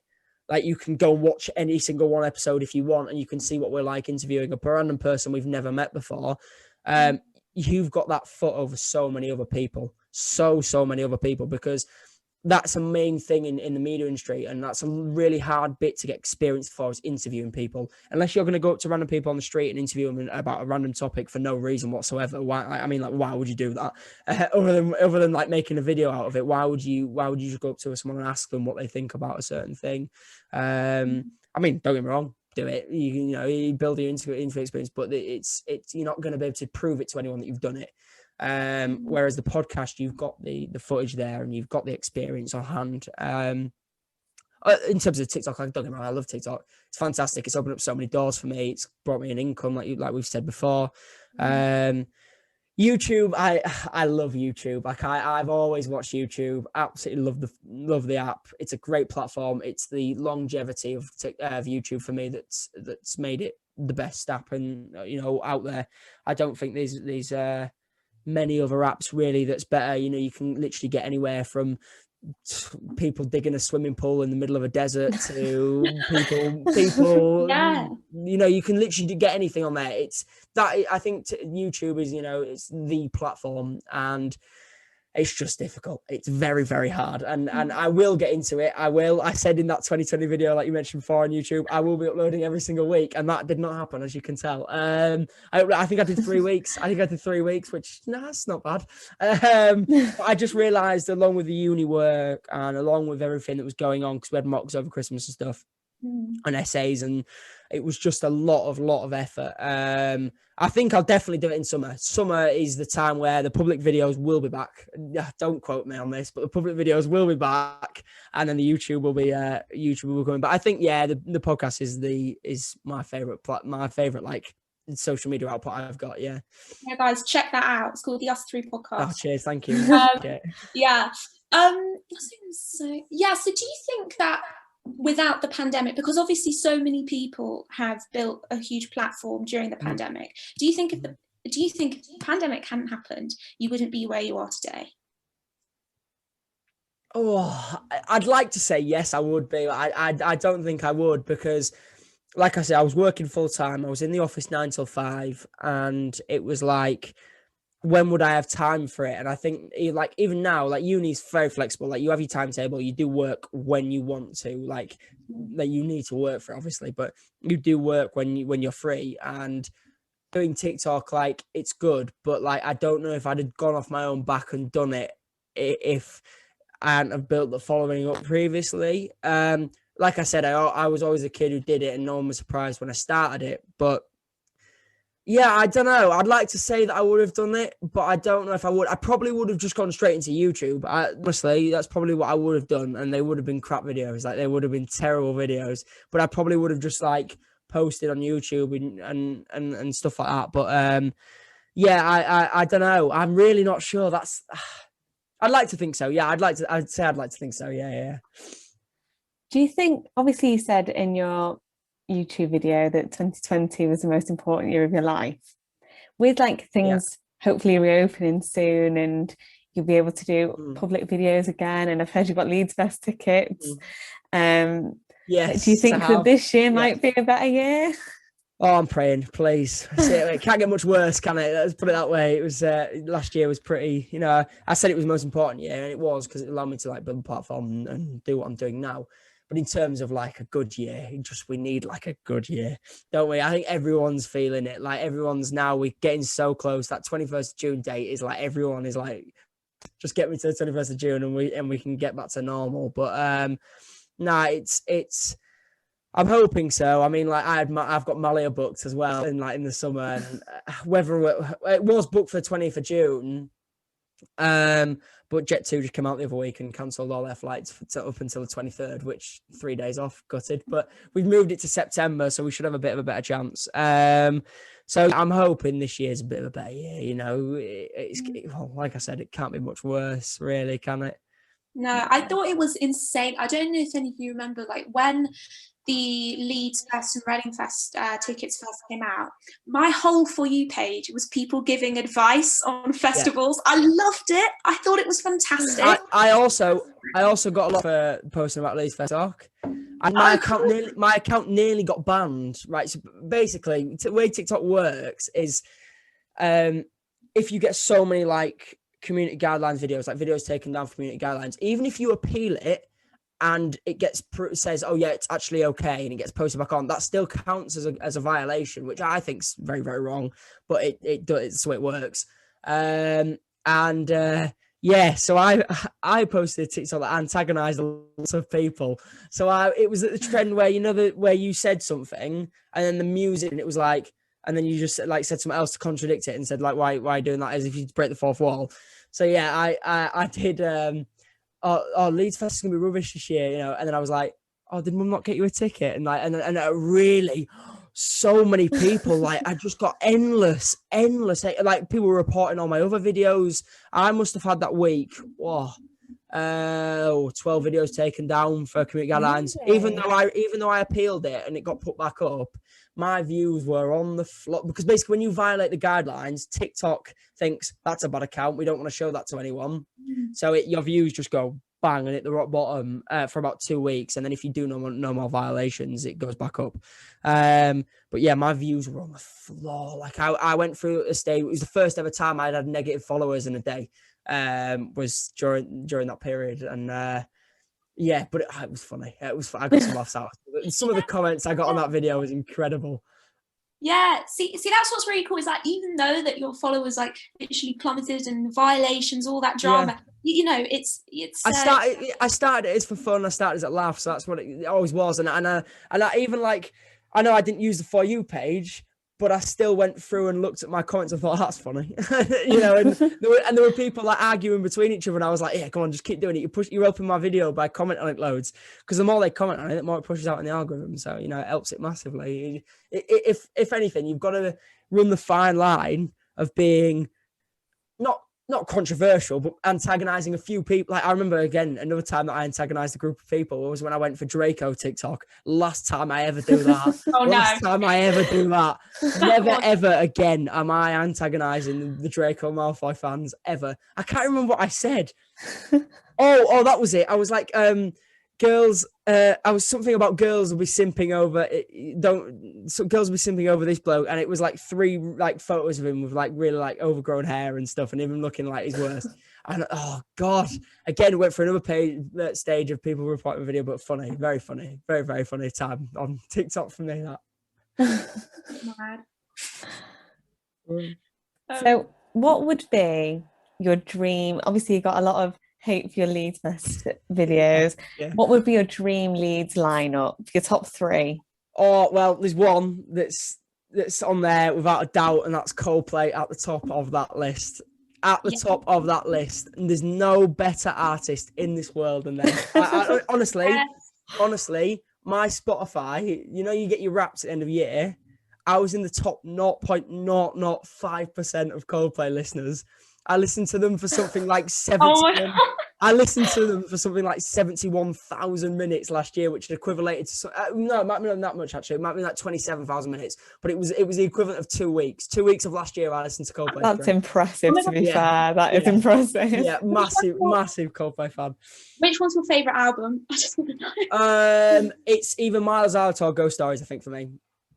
Like, you can go watch any single one episode if you want, and you can see what we're like interviewing a random person we've never met before. You've got that foot over so many other people, so many other people, because that's a main thing in the media industry, and that's a really hard bit to get experience for, is interviewing people. Unless you're going to go up to random people on the street and interview them about a random topic for no reason whatsoever. Why would you do that? Other than like making a video out of it, why would you just go up to someone and ask them what they think about a certain thing? I mean, don't get me wrong, do it. You build your interview experience, but it's you're not going to be able to prove it to anyone that you've done it. Whereas the podcast, you've got the footage there and you've got the experience on hand. In terms of TikTok, don't get me wrong, I love TikTok. It's fantastic. It's opened up so many doors for me. It's brought me an income, like we've said before. YouTube, I love YouTube. Like I've always watched YouTube. Absolutely love the app. It's a great platform. It's the longevity of YouTube for me that's made it the best app and out there. I don't think there's many other apps really that's better. You can literally get anywhere from people digging a swimming pool in the middle of a desert to people Yeah. You can literally get anything on there. It's that I think YouTube is it's the platform, and it's just difficult. It's very, very hard. And I will get into it. I said in that 2020 video, like you mentioned before on YouTube, I will be uploading every single week. And that did not happen, as you can tell. I think I did 3 weeks. Which, that's not bad. But I just realized, along with the uni work and along with everything that was going on, because we had mocks over Christmas and stuff, and essays, and it was just a lot of effort. I think I'll definitely do it in summer. Summer is the time where the public videos will be back. Don't quote me on this, but the public videos will be back, and then the YouTube will be going. But I think the podcast is my favorite like social media output I've got. Yeah, guys, check that out. It's called the Us Three Podcast. Oh, cheers, thank you. Okay. Yeah. So do you think that without the pandemic, because obviously so many people have built a huge platform during the pandemic, do you think if the pandemic hadn't happened, you wouldn't be where you are today? Oh, I'd like to say yes, I would be. I don't think I would, because like I said, I was working full time. I was in the office 9 till 5, and it was like, when would I have time for it? And I think, like, even now, like, uni's very flexible. Like, you have your timetable, you do work when you want to, like you need to work for it, obviously, but you do work when you're free. And doing TikTok, like, it's good, but like, I don't know if I'd have gone off my own back and done it if I hadn't have built the following up previously. Like I said, I was always a kid who did it, and no one was surprised when I started it. But yeah, I don't know. I'd like to say that I would have done it, but I don't know if I would. I probably would have just gone straight into YouTube. Honestly, that's probably what I would have done, and they would have been crap videos. Like, they would have been terrible videos. But I probably would have just like posted on YouTube and stuff like that. But I don't know. I'm really not sure. I'd like to think so. Yeah, I'd say I'd like to think so. Yeah. Do you think? Obviously, you said in your YouTube video that 2020 was the most important year of your life. With like things hopefully reopening soon, and you'll be able to do public videos again, and I've heard you've got Leeds Best tickets. Yes. Do you think that this year might be a better year? Oh, I'm praying, please. It can't get much worse, can it? Let's put it that way. It was last year was pretty, I said it was the most important year, and it was, because it allowed me to like build a platform and do what I'm doing now. But in terms of like a good year, we need like a good year, don't we? I think everyone's feeling it. Like we're getting so close. That 21st of June date is like, everyone is like, just get me to the 21st of June and we can get back to normal. But it's. I'm hoping so. I mean, like I've got Malia booked as well in the summer, and whether it was booked for the 20th of June, but Jet2 just came out the other week and cancelled all their flights up until the 23rd, which 3 days off, gutted. But we've moved it to September, so we should have a bit of a better chance. So I'm hoping this year's a bit of a better year. Like I said, it can't be much worse, really, can it? No, I thought it was insane. I don't know if any of you remember, like when the Leeds Fest and Reading Fest tickets first came out, my whole For You page was people giving advice on festivals. Yeah. I loved it. I thought it was fantastic. I also got a lot for posting about Leeds Fest talk. And my account nearly got banned, right? So basically, the way TikTok works is if you get so many like community guidelines videos, like videos taken down for community guidelines, even if you appeal it and it says, oh yeah, it's actually okay, and it gets posted back on, that still counts as a violation, which I think is very, very wrong, but it's the way it works. So I posted a TikTok that antagonized lots of people. So it was at the trend where, where you said something and then the music, and it was like, and then you just like said something else to contradict it and said like, why are you doing that, as if you break the fourth wall. So yeah, I did, Leeds Fest is gonna be rubbish this year, and then I was like, oh, did Mum not get you a ticket? And like, and really, so many people, like, I just got endless, like, people were reporting on my other videos. I must have had that week, 12 videos taken down for community guidelines. Even though I appealed it and it got put back up, my views were on the floor, because basically when you violate the guidelines, TikTok thinks that's a bad account. We don't want to show that to anyone. So your views just go bang and hit the rock bottom for about 2 weeks. And then if you do no more violations, it goes back up. But yeah, my views were on the floor. Like I went through a stage. It was the first ever time I'd had negative followers in a day, was during that period. And yeah, but it was funny. It was fun. I got some laughs out. Some of the comments I got on that video was incredible. Yeah, see, that's what's really cool, is that even though that your followers like literally plummeted and violations, all that drama, it's. I started it as for fun. I started as a laugh, so that's what it always was. And I even like, I know I didn't use the For You page, but I still went through and looked at my comments and thought, that's funny, and there were people like arguing between each other, and I was like, yeah, come on, just keep doing it. You're opening my video by commenting on it loads, because the more they comment on it, the more it pushes out in the algorithm. So, it helps it massively. If anything, you've got to run the fine line of being not controversial, but antagonizing a few people. Like I remember, again, another time that I antagonized a group of people was when I went for Draco TikTok. Last time I ever do that. Last time I ever do that. Never, ever again am I antagonizing the Draco Malfoy fans, ever. I can't remember what I said. Oh, that was it. I was like, girls, I was something about girls will be simping over girls will be simping over this bloke, and it was like 3 like photos of him with like really like overgrown hair and stuff, and him looking like his worst. And oh god, again went for another stage of people reporting the video, but funny, very funny, very, very funny time on TikTok for me. That. So what would be your dream? Obviously you got a lot of hate for your Leeds Fest videos. Yeah. What would be your dream Leeds lineup? Your top 3? Oh, well, there's one that's on there without a doubt, and that's Coldplay at the top of that list. At the top of that list. And there's no better artist in this world than them. I honestly, my Spotify, you get your Wraps at the end of the year. I was in the top 0.005% of Coldplay listeners. I listened to them for something like 71,000 minutes last year, which equated to no, it might be not that much actually. It might be like 27,000 minutes, but it was the equivalent of 2 weeks. 2 weeks of last year, I listened to Coldplay. That's impressive. To be fair, that is impressive. Yeah, massive Coldplay fan. Which one's your favourite album? I just want to know. It's either Miles Out or Ghost Stories, I think, for me.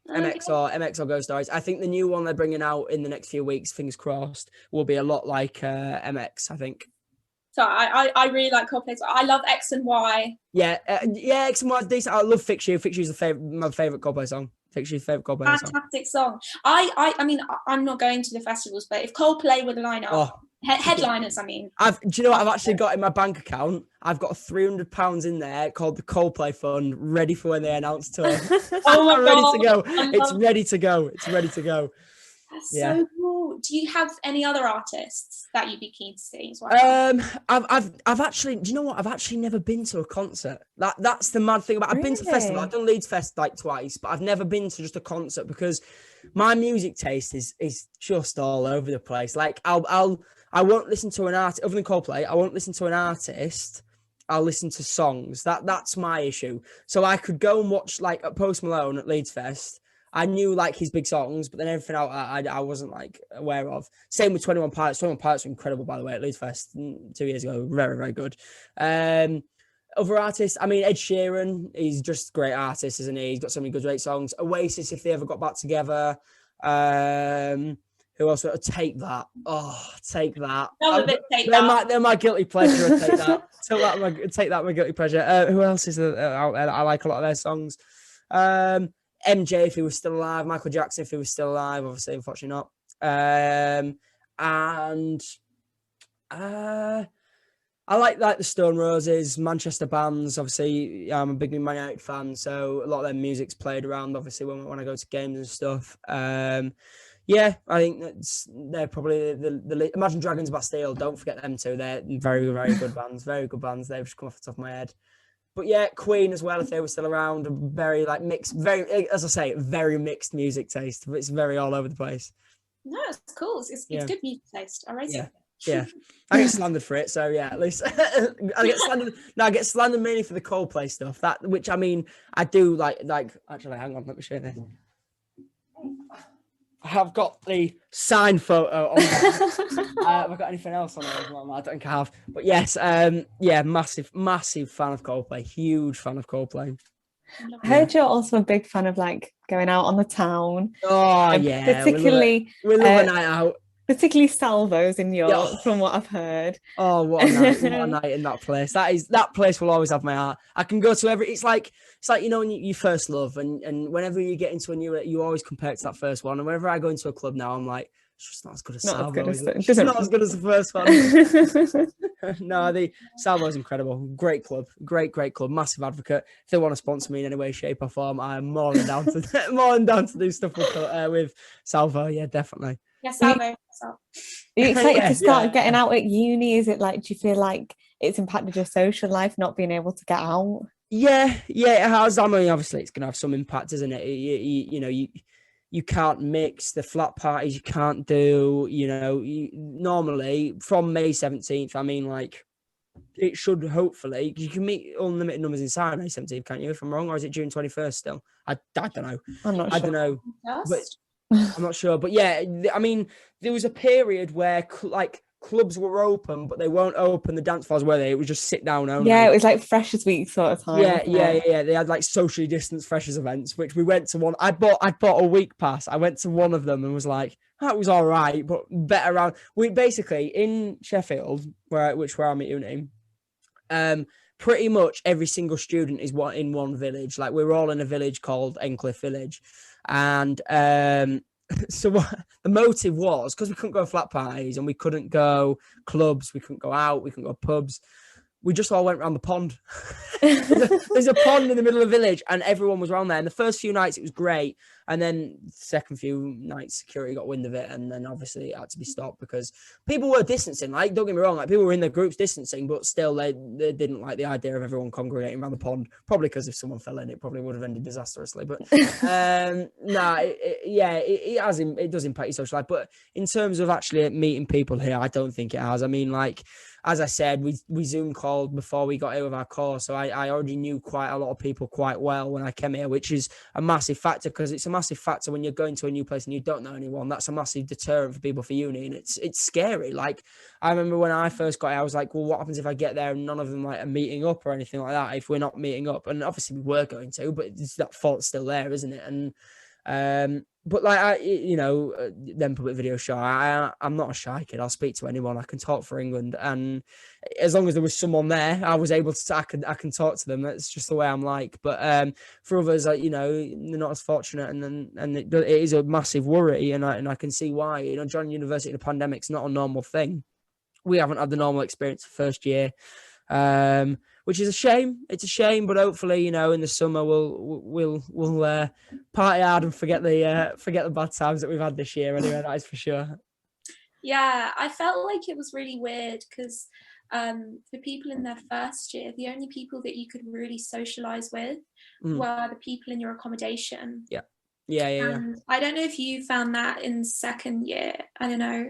MX or Ghost Stories. I think the new one they're bringing out in the next few weeks, fingers crossed, will be a lot like MX, I think. So I really like Coldplay. I love X and Y. Yeah, X and Y is decent. I love Fix You. Fix You is my favourite Coldplay song. Fix You's favourite Coldplay song. Fantastic song. I mean, I'm not going to the festivals, but if Coldplay were the lineup, headliners, I mean. Do you know what I've actually got in my bank account? I've got £300 in there called the Coldplay Fund, ready for when they announce tour. Oh my ready God. to go. It's ready to go. It's ready to go. That's so cool. Do you have any other artists that you'd be keen to see as well? I've actually, do you know what? I've actually never been to a concert. That's the mad thing about. I've been to festivals. I've done Leeds Fest like twice, but I've never been to just a concert because my music taste is just all over the place. Like I won't listen to an artist other than Coldplay. I won't listen to an artist. I'll listen to songs. That's my issue. So I could go and watch like Post Malone at Leeds Fest. I knew like his big songs, but then everything else I wasn't like aware of. Same with 21 Pilots. 21 Pilots were incredible, by the way, at Leeds Fest 2 years ago. Very, very good. Other artists, I mean, Ed Sheeran, he's just a great artist, isn't he? He's got so many good, great songs. Oasis, if they ever got back together. Who else? Take That. Oh, Take That. They're my guilty pleasure. Take That. Take That, my guilty pleasure. Who else is out there? I like a lot of their songs. MJ, if he was still alive. Michael Jackson, if he was still alive. Obviously, unfortunately not. And I like the Stone Roses, Manchester bands. Obviously, I'm a big Man United fan, so a lot of their music's played around. Obviously, when I go to games and stuff. Yeah, I think they're probably the Imagine Dragons Bastille. Don't forget them too. They're very, very good bands. Very good bands. They've just come off the top of my head. But yeah, Queen as well, if they were still around. Very like mixed, very, as I say, very mixed music taste. It's very all over the place. No, it's cool. It's good music taste. I rate it. Yeah, I get slandered for it, so yeah, at least I get slandered. No, I get slandered mainly for the Coldplay stuff. Which I mean, I do like. Actually, hang on, let me show you this. I have got the signed photo on have I got anything else on there as well? I don't think I have. But yes, massive fan of Coldplay. Huge fan of Coldplay. I heard you're also a big fan of like going out on the town. Oh yeah, particularly we love a night out. Particularly Salvos in York, from what I've heard. Oh, what a night! What a night in that place. That place will always have my heart. I can go to every. It's like you know when you first love, and whenever you get into a new, you always compare it to that first one. And whenever I go into a club now, I'm like, it's just not as good as Salvo. It's not as good as the first one. No, the Salvo is incredible. Great club, great club. Massive advocate. If they want to sponsor me in any way, shape, or form, I'm more than down to do stuff with Salvo. Yeah, definitely. Yes, Salvo. Are you excited to start getting out at uni? Is it like, do you feel like it's impacted your social life not being able to get out? Yeah, it has. I mean, obviously, it's going to have some impact, isn't it? You can't mix the flat parties. You can't do, normally from May 17th. I mean, like, it should hopefully, you can meet unlimited numbers inside May 17th, can't you? If I'm wrong, or is it June 21st still? I don't know. I'm not sure. I don't know. But I'm not sure. But yeah, I mean, there was a period where clubs were open, but they weren't open the dance floors, were they? It was just sit down only. Yeah, it was like Freshers Week sort of time. Yeah. They had like socially distanced Freshers events, which we went to one. I bought a week pass. I went to one of them and was like, that was all right, but better around. We basically in Sheffield, where I'm at uni, pretty much every single student is in one village. Like we're all in a village called Endcliffe Village. And so what the motive was, because we couldn't go flat parties and we couldn't go clubs, we couldn't go out, we couldn't go pubs. We just all went around the pond. There's a pond in the middle of the village and everyone was around there. And the first few nights it was great. And then the second few nights security got wind of it. And then obviously it had to be stopped because people were distancing. Like, don't get me wrong, like people were in their groups distancing, but still they didn't like the idea of everyone congregating around the pond. Probably because if someone fell in, it probably would have ended disastrously. But it does impact your social life. But in terms of actually meeting people here, I don't think it has. I mean, like, as I said, we Zoom called before we got here with our course. So I already knew quite a lot of people quite well when I came here, which is a massive factor because it's a massive factor when you're going to a new place and you don't know anyone. That's a massive deterrent for people for uni. And it's scary. Like, I remember when I first got here, I was like, well, what happens if I get there and none of them like are meeting up or anything like that? If we're not meeting up, and obviously we were going to, but that fault's still there, isn't it? And But like then public video shy. I'm not a shy kid. I'll speak to anyone. I can talk for England, and as long as there was someone there, I was able to. I can talk to them. That's just the way I'm like. But for others, they're not as fortunate, and it is a massive worry, and I can see why. Joining university in a pandemic's not a normal thing. We haven't had the normal experience the first year. Which is a shame. It's a shame, but hopefully, in the summer we'll party hard and forget the bad times that we've had this year. Anyway, that is for sure. Yeah, I felt like it was really weird because for people in their first year, the only people that you could really socialize with were the people in your accommodation. Yeah. And I don't know if you found that in second year. I don't know.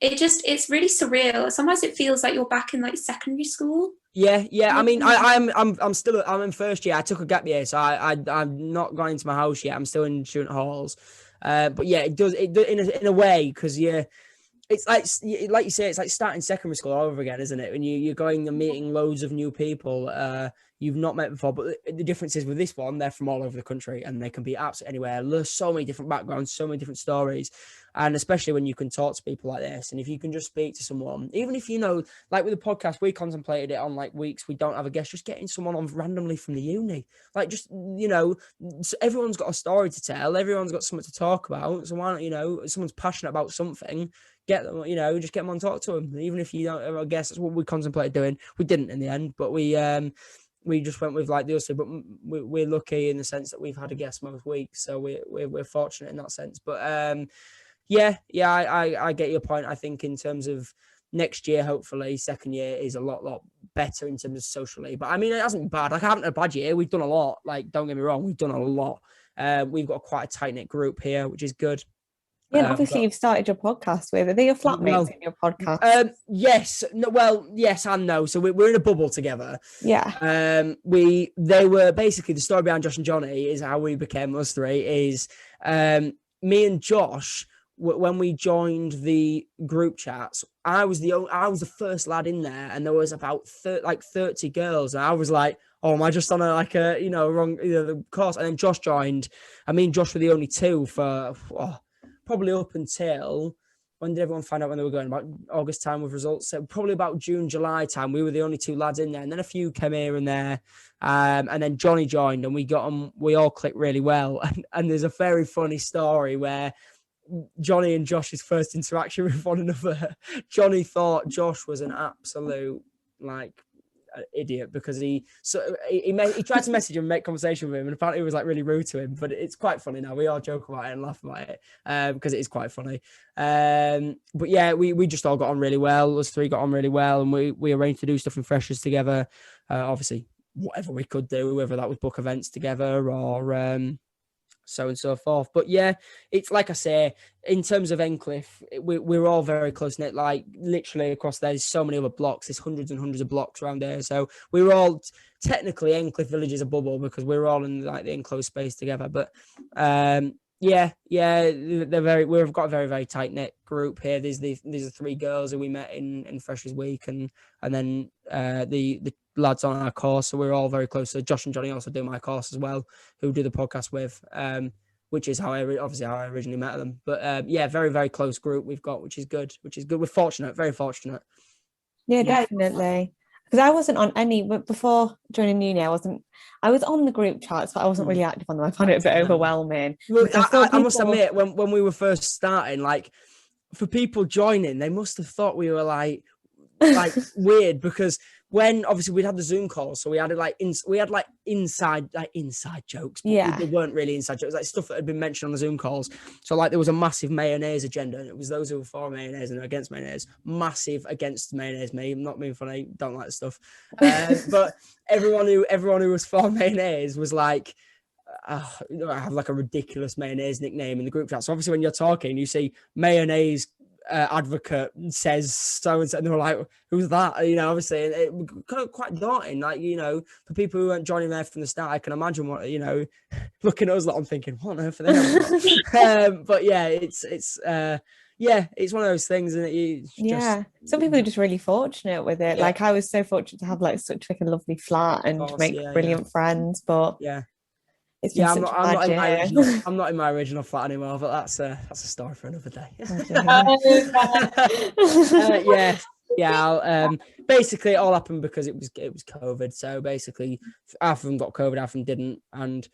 It's really surreal. Sometimes it feels like you're back in like secondary school. Yeah. I mean, I'm in first year. I took a gap year, so I'm not gone into my house yet. I'm still in student halls. But yeah, it does in a way, because it's like you say, it's like starting secondary school all over again, isn't it? When you're going and meeting loads of new people you've not met before. But the difference is with this one, they're from all over the country and they can be absolutely anywhere. There's so many different backgrounds, so many different stories. And especially when you can talk to people like this, and if you can just speak to someone, even if like with the podcast, we contemplated it on like weeks we don't have a guest, just getting someone on randomly from the uni. Like just, so everyone's got a story to tell, everyone's got something to talk about. So why not, if someone's passionate about something, get them, just get them on, talk to them. Even if you don't have a guest, that's what we contemplated doing. We didn't in the end, but we just went with like the other, but we're lucky in the sense that we've had a guest most weeks, so we're fortunate in that sense. But I get your point. I think in terms of next year, hopefully second year is a lot better in terms of socially. But I mean, it hasn't been bad. Like I haven't had a bad year. We've done a lot. Like don't get me wrong, we've done a lot. We've got quite a tight knit group here, which is good. Yeah, and obviously you've started your podcast with. Are they your flatmates in your podcast? Yes. No, well, yes and no. So we're in a bubble together. Yeah. They were basically, the story behind Josh and Johnny is how we became us three. Is me and Josh, when we joined the group chats, I was the first lad in there, and there was about 30 girls, and I was like, oh, am I just on a wrong course? And then Josh joined. I mean, Josh were the only two for probably up until, when did everyone find out when they were going? About August time with results. So probably about June, July time, we were the only two lads in there. And then a few came here and there. And then Johnny joined, and we got them, we all clicked really well. And there's a very funny story where Johnny and Josh's first interaction with one another, Johnny thought Josh was an absolute idiot, because he tried to message him and make conversation with him, and apparently it was like really rude to him. But it's quite funny now. We all joke about it and laugh about it because it is quite funny. But yeah, we just all got on really well. Us three got on really well, and we arranged to do stuff in freshers together. Obviously, whatever we could do, whether that was book events together or so on and so forth. But yeah, it's like I say, in terms of Endcliffe, we're all very close knit. Like literally across there's so many other blocks. There's hundreds and hundreds of blocks around there. So we're all technically Endcliffe Village is a bubble because we're all in like the enclosed space together. But we've got a very, very tight knit group here. There's the three girls who we met in Freshers Week, and then the lads on our course. So we're all very close. So Josh and Johnny also do my course as well, who do the podcast with, which is how I originally met them. But very, very close group we've got, which is good. We're fortunate, very fortunate. Yeah, definitely. Because I wasn't on any, but before joining uni, I was on the group chats, but I wasn't really active on them. I found it a bit overwhelming. Well, I must admit, when we were first starting, like for people joining, they must have thought we were like weird, because when obviously we'd had the Zoom calls, so we had inside jokes, but they weren't really inside jokes, like stuff that had been mentioned on the Zoom calls. So like there was a massive mayonnaise agenda, and it was those who were for mayonnaise and against mayonnaise. Massive against mayonnaise, me. I'm not being funny, don't like the stuff. But everyone who was for mayonnaise was like, I have like a ridiculous mayonnaise nickname in the group chat. So obviously when you're talking, you see mayonnaise advocate says so and so, and they were like, who's that? Obviously it kind of quite daunting, like, for people who weren't joining there from the start. I can imagine what, looking at us, like, I'm thinking, what on earth are they? But yeah, it's one of those things, and some people are just really fortunate with it. Like I was so fortunate to have like such like a lovely flat and make brilliant friends, but It's been such a bad year. I'm not in my original flat anymore, but that's a story for another day. Basically it all happened because it was COVID. So basically half of them got COVID, half of them didn't, and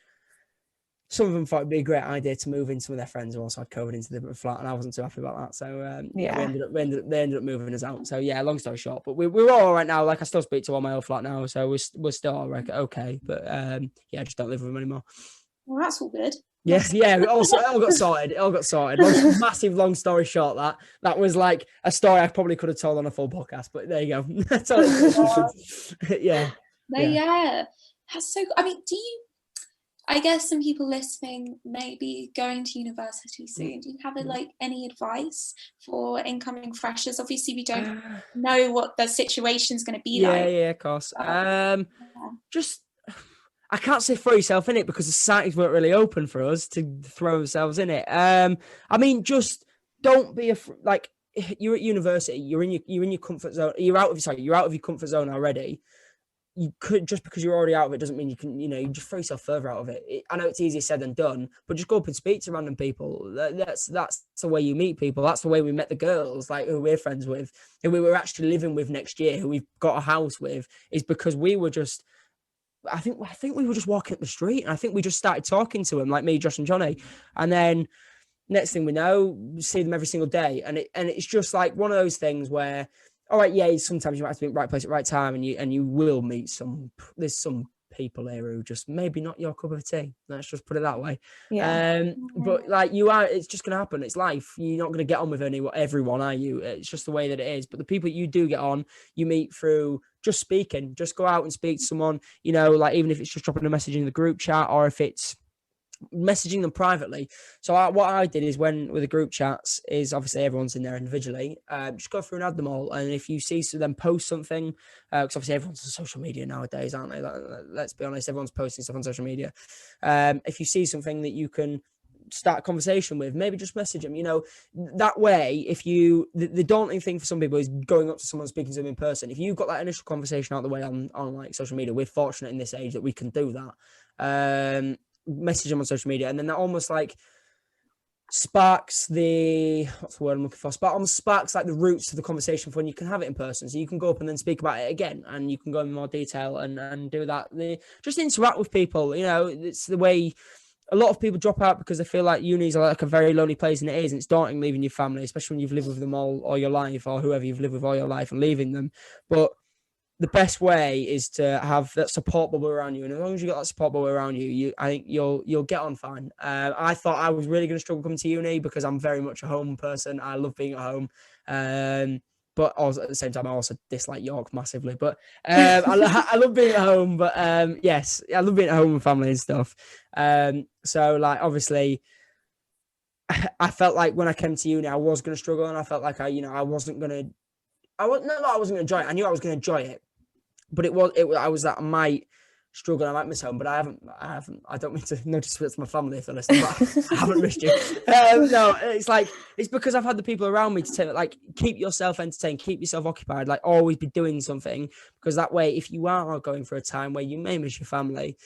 some of them thought it'd be a great idea to move in. Some of their friends who also had COVID into the flat, and I wasn't too happy about that. So they ended up moving us out. So yeah, long story short, but we're all right now. Like I still speak to all my old flat now, so we're still all right, okay. But I just don't live with them anymore. Well, that's all good. Yes, yeah. It all got sorted. It all got sorted. Massive long story short. That was like a story I probably could have told on a full podcast. But there you go. That's all yeah. That's so. I mean, I guess some people listening may be going to university soon. Do you have any advice for incoming freshers? Obviously, we don't know what the situation's going to be like. Yeah, of course. Just, I can't say throw yourself in it because the societies weren't really open for us to throw ourselves in it. I mean, just don't be like you're at university. You're in your comfort zone. You're out of your comfort zone already. You could, just because you're already out of it doesn't mean you can, you just throw yourself further out of it. I know it's easier said than done, but just go up and speak to random people. That's the way you meet people. That's the way we met the girls, like who we're friends with, who we were actually living with next year, who we've got a house with, is because we were just, I think we were just walking up the street, and I think we just started talking to them, like me, Josh and Johnny. And then next thing we know, we see them every single day. And it's just like one of those things where, all right, yeah, sometimes you might have to be in the right place at the right time, and you will meet there's some people here who just maybe not your cup of tea. Let's just put it that way. Yeah. But like it's just going to happen. It's life. You're not going to get on with everyone, are you? It's just the way that it is. But the people you do get on, you meet through just speaking. Just go out and speak to someone, like even if it's just dropping a message in the group chat or if it's messaging them privately. So what I did is, with the group chats, is obviously everyone's in there individually, just go through and add them all, and if you see them post something, because obviously everyone's on social media nowadays, aren't they? Let's be honest, everyone's posting stuff on social media. If you see something that you can start a conversation with, maybe just message them. That way, if the daunting thing for some people is going up to someone, speaking to them in person. If you've got that initial conversation out the way on like social media, we're fortunate in this age that we can do that. Message them on social media, and then that almost like sparks what's the word I'm looking for? Sparks like the roots of the conversation for when you can have it in person. So you can go up and then speak about it again, and you can go in more detail and do that. Just interact with people. It's the way a lot of people drop out because they feel like uni's like a very lonely place, and it is. And it's daunting leaving your family, especially when you've lived with them all your life, or whoever you've lived with all your life, and leaving them. But the best way is to have that support bubble around you, and as long as you got that support bubble around you, I think you'll get on fine. I thought I was really going to struggle coming to uni because I'm very much a home person. I love being at home, but also at the same time I also dislike York massively. But I love being at home. But yes, I love being at home with family and stuff. So like obviously, I felt like when I came to uni I was going to struggle, and I felt like I wasn't going to. I wasn't going to enjoy it. I knew I was going to enjoy it, but I was that I might struggle. I might miss home, but I haven't. I don't mean to notice it's my family if they're listening, but I haven't missed you. No, it's because I've had the people around me to tell like keep yourself entertained, keep yourself occupied, like always be doing something, because that way, if you are going through a time where you may miss your family,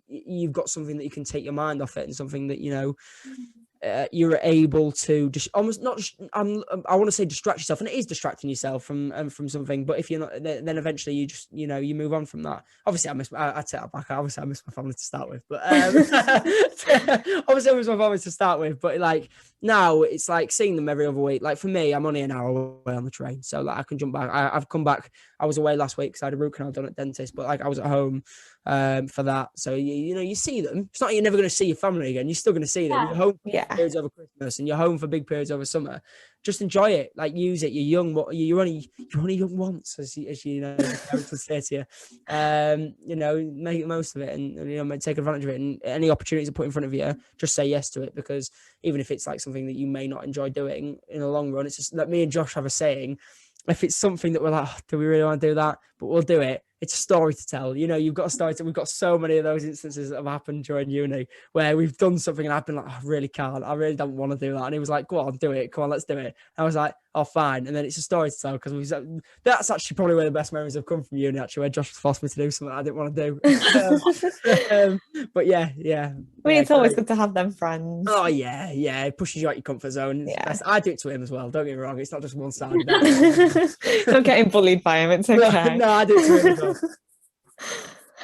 you've got something that you can take your mind off it, and something that you're able to just almost not. I want to say distract yourself, and it is distracting yourself from something. But if you're not, then eventually you just you move on from that. Obviously, I take that back. Obviously, I miss my family to start with, but obviously I miss my family to start with. But like now, it's like seeing them every other week. Like for me, I'm only an hour away on the train, so like I can jump back. I've come back. I was away last week because I had a root canal done at dentist, but like I was at home for that. So you see them. It's not like you're never going to see your family again. You're still going to see them. You're home for big periods over Christmas, and you're home for big periods over summer. Just enjoy it. Like use it. You're young. You're only young once, as you know. Parents will say to you. Make the most of it, and take advantage of it. And any opportunities are put in front of you, just say yes to it, because even if it's like something that you may not enjoy doing in the long run, it's just like me and Josh have a saying. If it's something that we're like, do we really want to do that? But we'll do it. It's a story to tell. You've got a story to. We've got so many of those instances that have happened during uni where we've done something and I've been like, I really can't. I really don't want to do that. And he was like, go on, do it. Come on, let's do it. And I was like, oh, fine. And then it's a story to tell because that's actually probably where the best memories have come from uni, actually, where Josh forced me to do something I didn't want to do. But yeah. I mean, it's always good to have them friends. Oh, yeah. It pushes you out your comfort zone. It's the best. I do it to him as well. Don't get me wrong. It's not just one-sided. Not getting bullied by him. It's okay. No, I do it to him as well.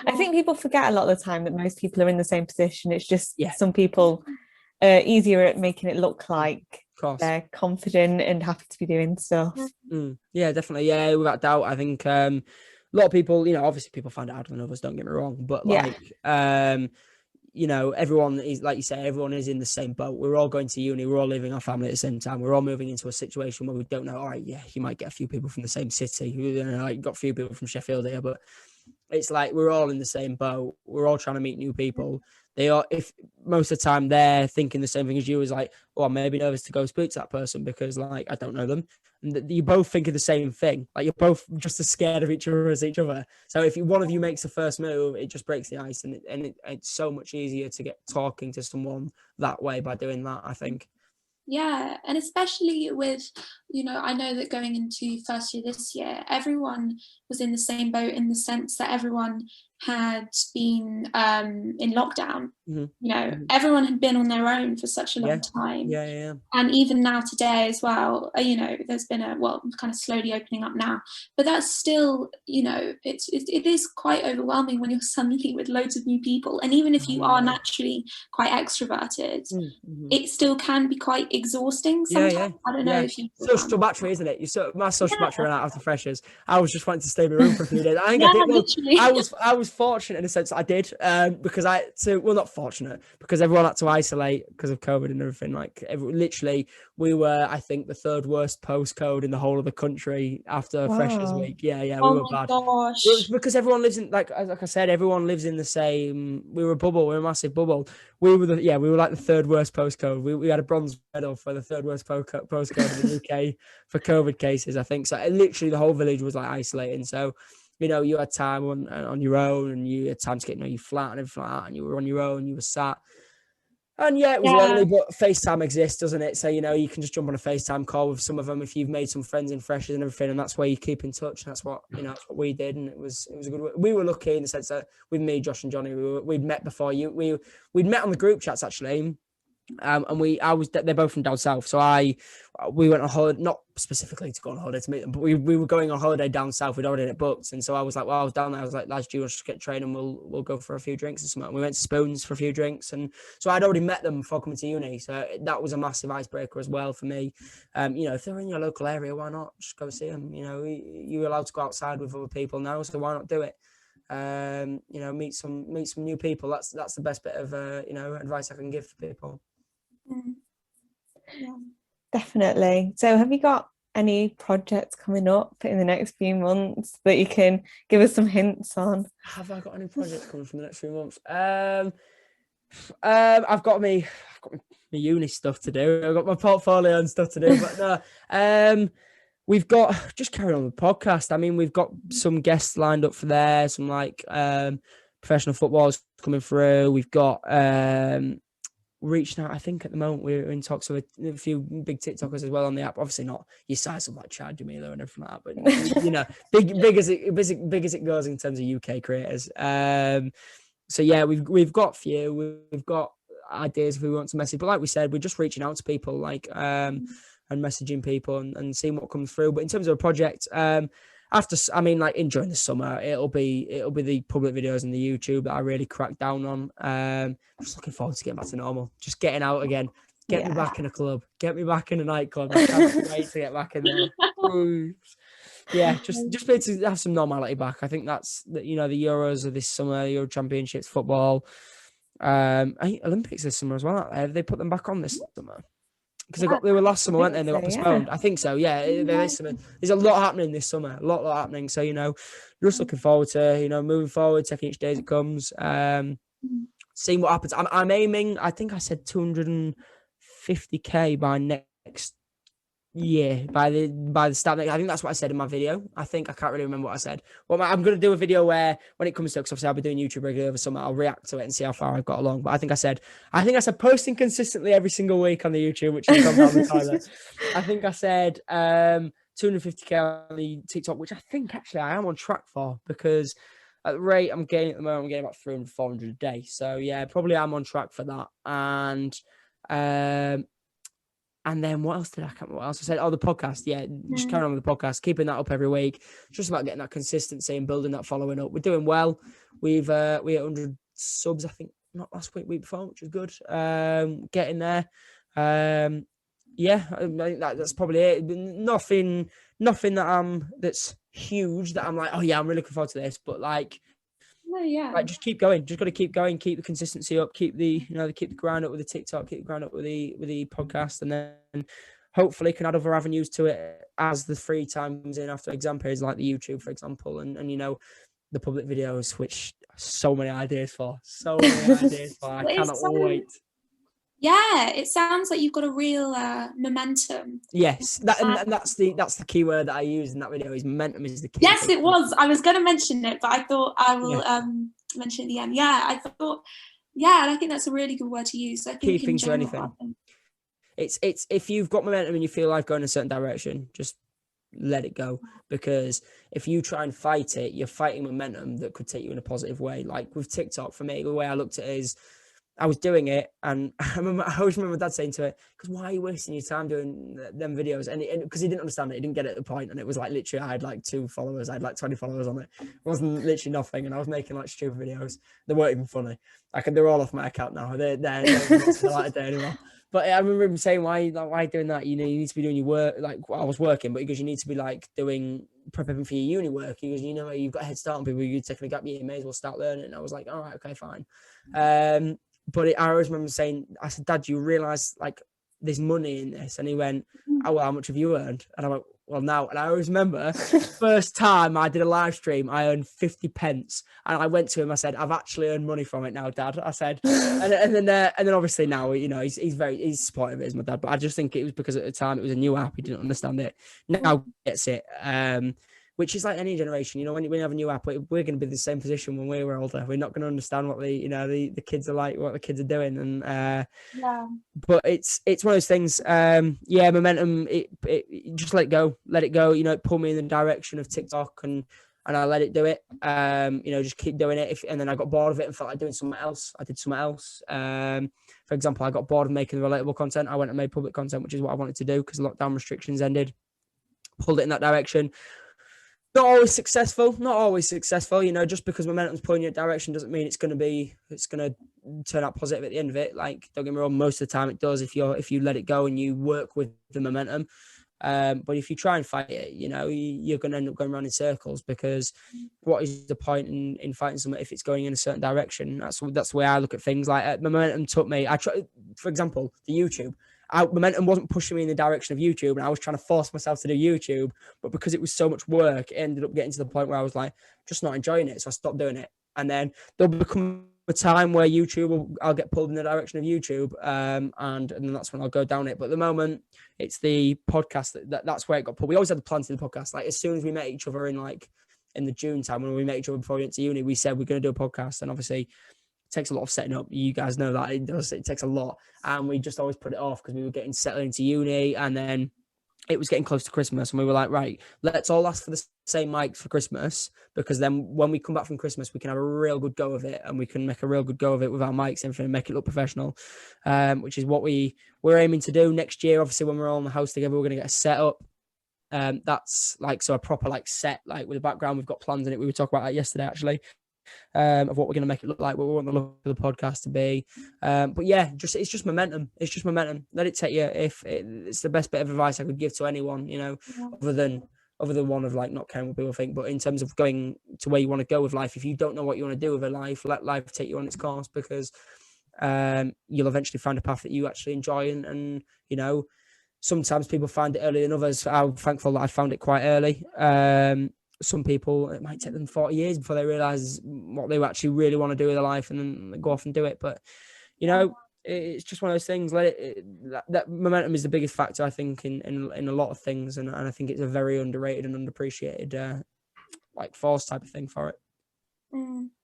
I think people forget a lot of the time that most people are in the same position. It's just some people are easier at making it look like they're confident and happy to be doing stuff. Yeah, definitely. Yeah, without doubt. I think a lot of people, obviously people find it harder than others, don't get me wrong. But everyone is, like you say, everyone is in the same boat. We're all going to uni. We're all leaving our family at the same time. We're all moving into a situation where we don't know, all right, you might get a few people from the same city. Like, got a few people from Sheffield here, but it's like we're all in the same boat. We're all trying to meet new people. They are, if most of the time they're thinking the same thing as you, is like, oh, I'm maybe nervous to go speak to that person because like I don't know them. And you both think of the same thing. Like you're both just as scared of each other as each other. So if one of you makes the first move, it just breaks the ice, and it's so much easier to get talking to someone that way by doing that, I think. Yeah, and especially with, I know that going into first year this year, everyone was in the same boat in the sense that everyone had been in lockdown. Everyone had been on their own for such a long time. Yeah. And even now today as well, there's been kind of slowly opening up now, but that's still, it is quite overwhelming when you're suddenly with loads of new people. And even if you are naturally quite extroverted, it still can be quite exhausting sometimes. I don't know if you social battery, isn't it? My social battery ran out after freshers. I was just wanting to stay in my room for a few days. I think I did. Well, I was fortunate in a sense that I did, because not fortunate because everyone had to isolate because of COVID and everything. Like literally, we were, I think, the third worst postcode in the whole of the country after Freshers Week. Yeah, we were bad. Gosh. It was because everyone lives in, like I said, everyone lives in the same. We were a bubble. We were a massive bubble. We were like the third worst postcode. We had a bronze medal for the third worst postcode in the UK for COVID cases, I think. So literally, the whole village was like isolating. So, you had time on your own, and you had time to get your flat and everything like that, and you were on your own. You were sat. And it was lonely, but FaceTime exists, doesn't it? So, you can just jump on a FaceTime call with some of them if you've made some friends in Freshers and everything, and that's where you keep in touch. And that's what, that's what we did. And it was a good way. We were lucky in the sense that with me, Josh and Johnny, we'd met before we'd met on the group chats actually. And they're both from down south. So we went on holiday, not specifically to go on holiday to meet them, but we were going on holiday down south. We'd already had it booked. And so I was like, well, I was down there. I was like, lads, do you want to get trained and we'll go for a few drinks or something. And we went to Spoons for a few drinks. And so I'd already met them before coming to uni. So that was a massive icebreaker as well for me. If they're in your local area, why not just go see them? You're allowed to go outside with other people now. So why not do it? Meet some new people. That's the best bit of, advice I can give for people. Yeah. Definitely. So have you got any projects coming up in the next few months that you can give us some hints on? Have I got any projects coming from the next few months? I've got my uni stuff to do. I've got my portfolio and stuff to do, but no. We've got, just carry on with the podcast. I mean, we've got some guests lined up for there, some like professional footballers coming through. We've got reaching out. I think at the moment we're in talks with a few big TikTokers as well on the app. Obviously not your size of like Chad Jamila and everything like that, but big as it goes in terms of UK creators. So yeah, we've got few. We've got ideas if we want to message, but like we said, we're just reaching out to people and messaging people and seeing what comes through. But in terms of a project, enjoying the summer, it'll be the public videos and the YouTube that I really crack down on. I'm just looking forward to getting back to normal, just getting out again, get me back in a club, get me back in a nightclub. I can't wait to get back in there. Yeah, just be able to have some normality back. I think that's the Euros of this summer, Euro Championships, football, I think Olympics this summer as well. Have they put them back on this summer? Because they were last summer, weren't they? And they got postponed. Yeah. I think so. Yeah, there's a lot happening this summer. A lot happening. So just looking forward to moving forward, taking each day as it comes, seeing what happens. I'm aiming. I think I said 250k by next Yeah, by the start, I think that's what I said in my video. I can't really remember what I said. Well, I'm going to do a video where, when it comes to, because obviously I'll be doing YouTube regularly over summer, I'll react to it and see how far I've got along. But I think I said posting consistently every single week on the YouTube, which has gone down the toilet. I think I said 250k on the TikTok, which I think actually I am on track for, because at the rate I'm getting at the moment, I'm getting about 300, 400 a day. So yeah, probably I'm on track for that. And then what else did I come? What else I said? Oh, the podcast. Yeah, just carry on with the podcast, keeping that up every week. Just about getting that consistency and building that following up. We're doing well. We had 100 subs, I think, not last week before, which was good. Getting there. Yeah, I think that's probably it. Nothing that's huge that I'm like, oh yeah, I'm really looking forward to this. But like, like, just keep going. Just got to keep going. Keep the consistency up. Keep the grind up with the TikTok. Keep the grind up with the podcast, and then hopefully can add other avenues to it as the free time comes in after exam periods, like the YouTube, for example, and the public videos, which so many ideas for. I cannot wait. Yeah, it sounds like you've got a real momentum. Yes, that's the key word that I used in that video. Is momentum is the key. Yes, it was. I was going to mention it, but I thought I will mention it at the end. Yeah, I thought. Yeah, and I think that's a really good word to use. I think key thing to anything. It's if you've got momentum and you feel like going in a certain direction, just let it go, because if you try and fight it, you're fighting momentum that could take you in a positive way. Like with TikTok, for me, the way I looked at it is, I was doing it, and I always remember Dad saying to it, because why are you wasting your time doing them videos? And because he didn't understand it, he didn't get it at the point, and it was like literally I had like 2 followers, I had like 20 followers on it. It wasn't literally nothing, and I was making like stupid videos. They weren't even funny. They're all off my account now. They're not like a day anymore. But I remember him saying, why are you doing that? You need to be doing your work. Like, I was working, but because you need to be like prepping for your uni work. Because you've got a head start on people. You're taking a gap year, you may as well start learning. And I was like, all right, okay, fine. But I always remember saying, I said, Dad, do you realise like there's money in this? And he went, oh, well, how much have you earned? And I went, well, now. And I always remember first time I did a live stream, I earned 50 pence. And I went to him, I said, I've actually earned money from it now, Dad. I said, and then obviously now, he's supportive of it, is my dad. But I just think it was because at the time it was a new app. He didn't understand it. Now he gets it. Which is like any generation, when you have a new app, we're going to be in the same position when we were older. We're not going to understand what the kids are like, what the kids are doing, and But it's one of those things. Momentum. It just let it go. It pulled me in the direction of TikTok, and I let it do it. Just keep doing it. And then I got bored of it and felt like doing something else. I did something else. For example, I got bored of making relatable content. I went and made public content, which is what I wanted to do because lockdown restrictions ended. Pulled it in that direction. Not always successful. Just because momentum's pulling you in a direction doesn't mean it's going to turn out positive at the end of it. Like, don't get me wrong, most of the time it does if you let it go and you work with the momentum. But if you try and fight it, you're going to end up going around in circles, because what is the point in fighting something if it's going in a certain direction? That's the way I look at things. Like, momentum took me. For example, the YouTube. Momentum wasn't pushing me in the direction of YouTube, and I was trying to force myself to do YouTube, but because it was so much work, it ended up getting to the point where I was like, just not enjoying it, so I stopped doing it. And then there'll become a time where I'll get pulled in the direction of YouTube, and then that's when I'll go down it. But at the moment, it's the podcast that's where it got pulled. We always had the plan to do the podcast. Like, as soon as we met each other in the June time, when we met each other before we went to uni, we said we're going to do a podcast, and obviously takes a lot of setting up. You guys know that it does. It takes a lot, and we just always put it off because we were getting settled into uni, and then it was getting close to Christmas, and we were like, right, let's all ask for the same mics for Christmas, because then when we come back from Christmas, we can have a real good go of it, and we can make a real good go of it with our mics and everything, and make it look professional, which is what we're aiming to do next year. Obviously, when we're all in the house together, we're going to get a setup. That's a proper set, with a background. We've got plans in it. We were talking about that yesterday, actually. Of what we're going to make it look like, what we want the look of the podcast to be. But yeah, it's just momentum. It's just momentum. Let it take you. It's the best bit of advice I could give to anyone, other than one of not caring what people think. But in terms of going to where you want to go with life, if you don't know what you want to do with a life, let life take you on its course, because you'll eventually find a path that you actually enjoy. And sometimes people find it earlier than others. I'm thankful that I found it quite early. Some people, it might take them 40 years before they realise what they actually really want to do with their life, and then they go off and do it. But, it's just one of those things. That momentum is the biggest factor, I think, in a lot of things, and I think it's a very underrated and underappreciated like force type of thing for it.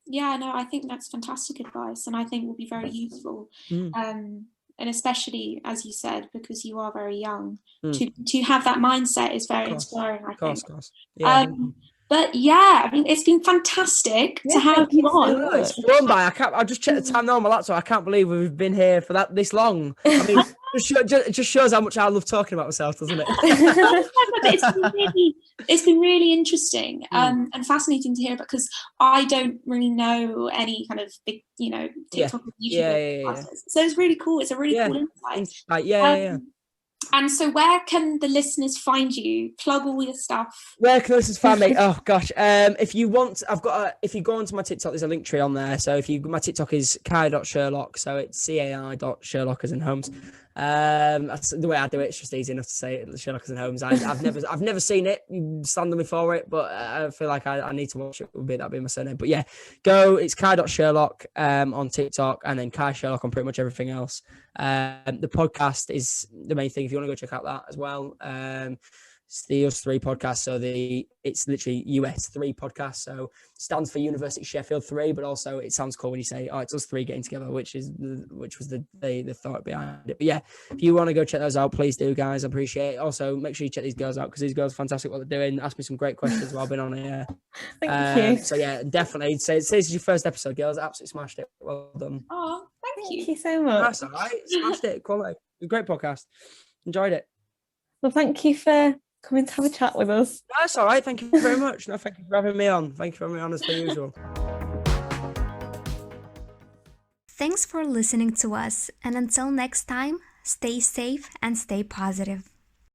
Yeah, no, I think that's fantastic advice, and I think will be very useful. And especially, as you said, because you are very young, to have that mindset is very inspiring, I think. Of course. Yeah. But yeah, I mean, it's been fantastic to have you on. It's flown by. I just checked the time now on my laptop. I can't believe we've been here for this long. I mean, it just shows how much I love talking about myself, doesn't it? It's been really interesting and fascinating to hear, because I don't really know any kind of big, TikTok or YouTube. So it's really cool. It's a really cool insight. And so where can the listeners find you? Plug all your stuff. Where can the listeners find me? Oh gosh. If you want, if you go onto my TikTok, there's a link tree on there. So my TikTok is Cai.Sherlock. So it's CAI.Sherlock as in Holmes. That's the way I do it. It's just easy enough to say it, Sherlock as in Holmes. I've never seen it. You stand on me for it, but I feel like I need to watch it. That'd be my surname. But yeah, it's Cai.Sherlock on TikTok, and then Cai Sherlock on pretty much everything else. The podcast is the main thing if you want to go check out that as well. It's the US 3 podcast, so it's literally US 3 podcast, so it stands for University Sheffield 3, but also it sounds cool when you say, it's us 3 getting together, which was the thought behind it. But yeah, if you want to go check those out, please do, guys. I appreciate it. Also, make sure you check these girls out, because these girls are fantastic what they're doing. Ask me some great questions while I've been on here. Thank you. So yeah, definitely. So this is your first episode, girls. Absolutely smashed it. Well done. Oh, thank you so much. That's all right. Smashed it. Quality. It was a great podcast. Enjoyed it. Well, thank you for coming to have a chat with us. That's all right. Thank you very much. No, thank you for having me on. Thank you for having me on as per usual. Thanks for listening to us. And until next time, stay safe and stay positive.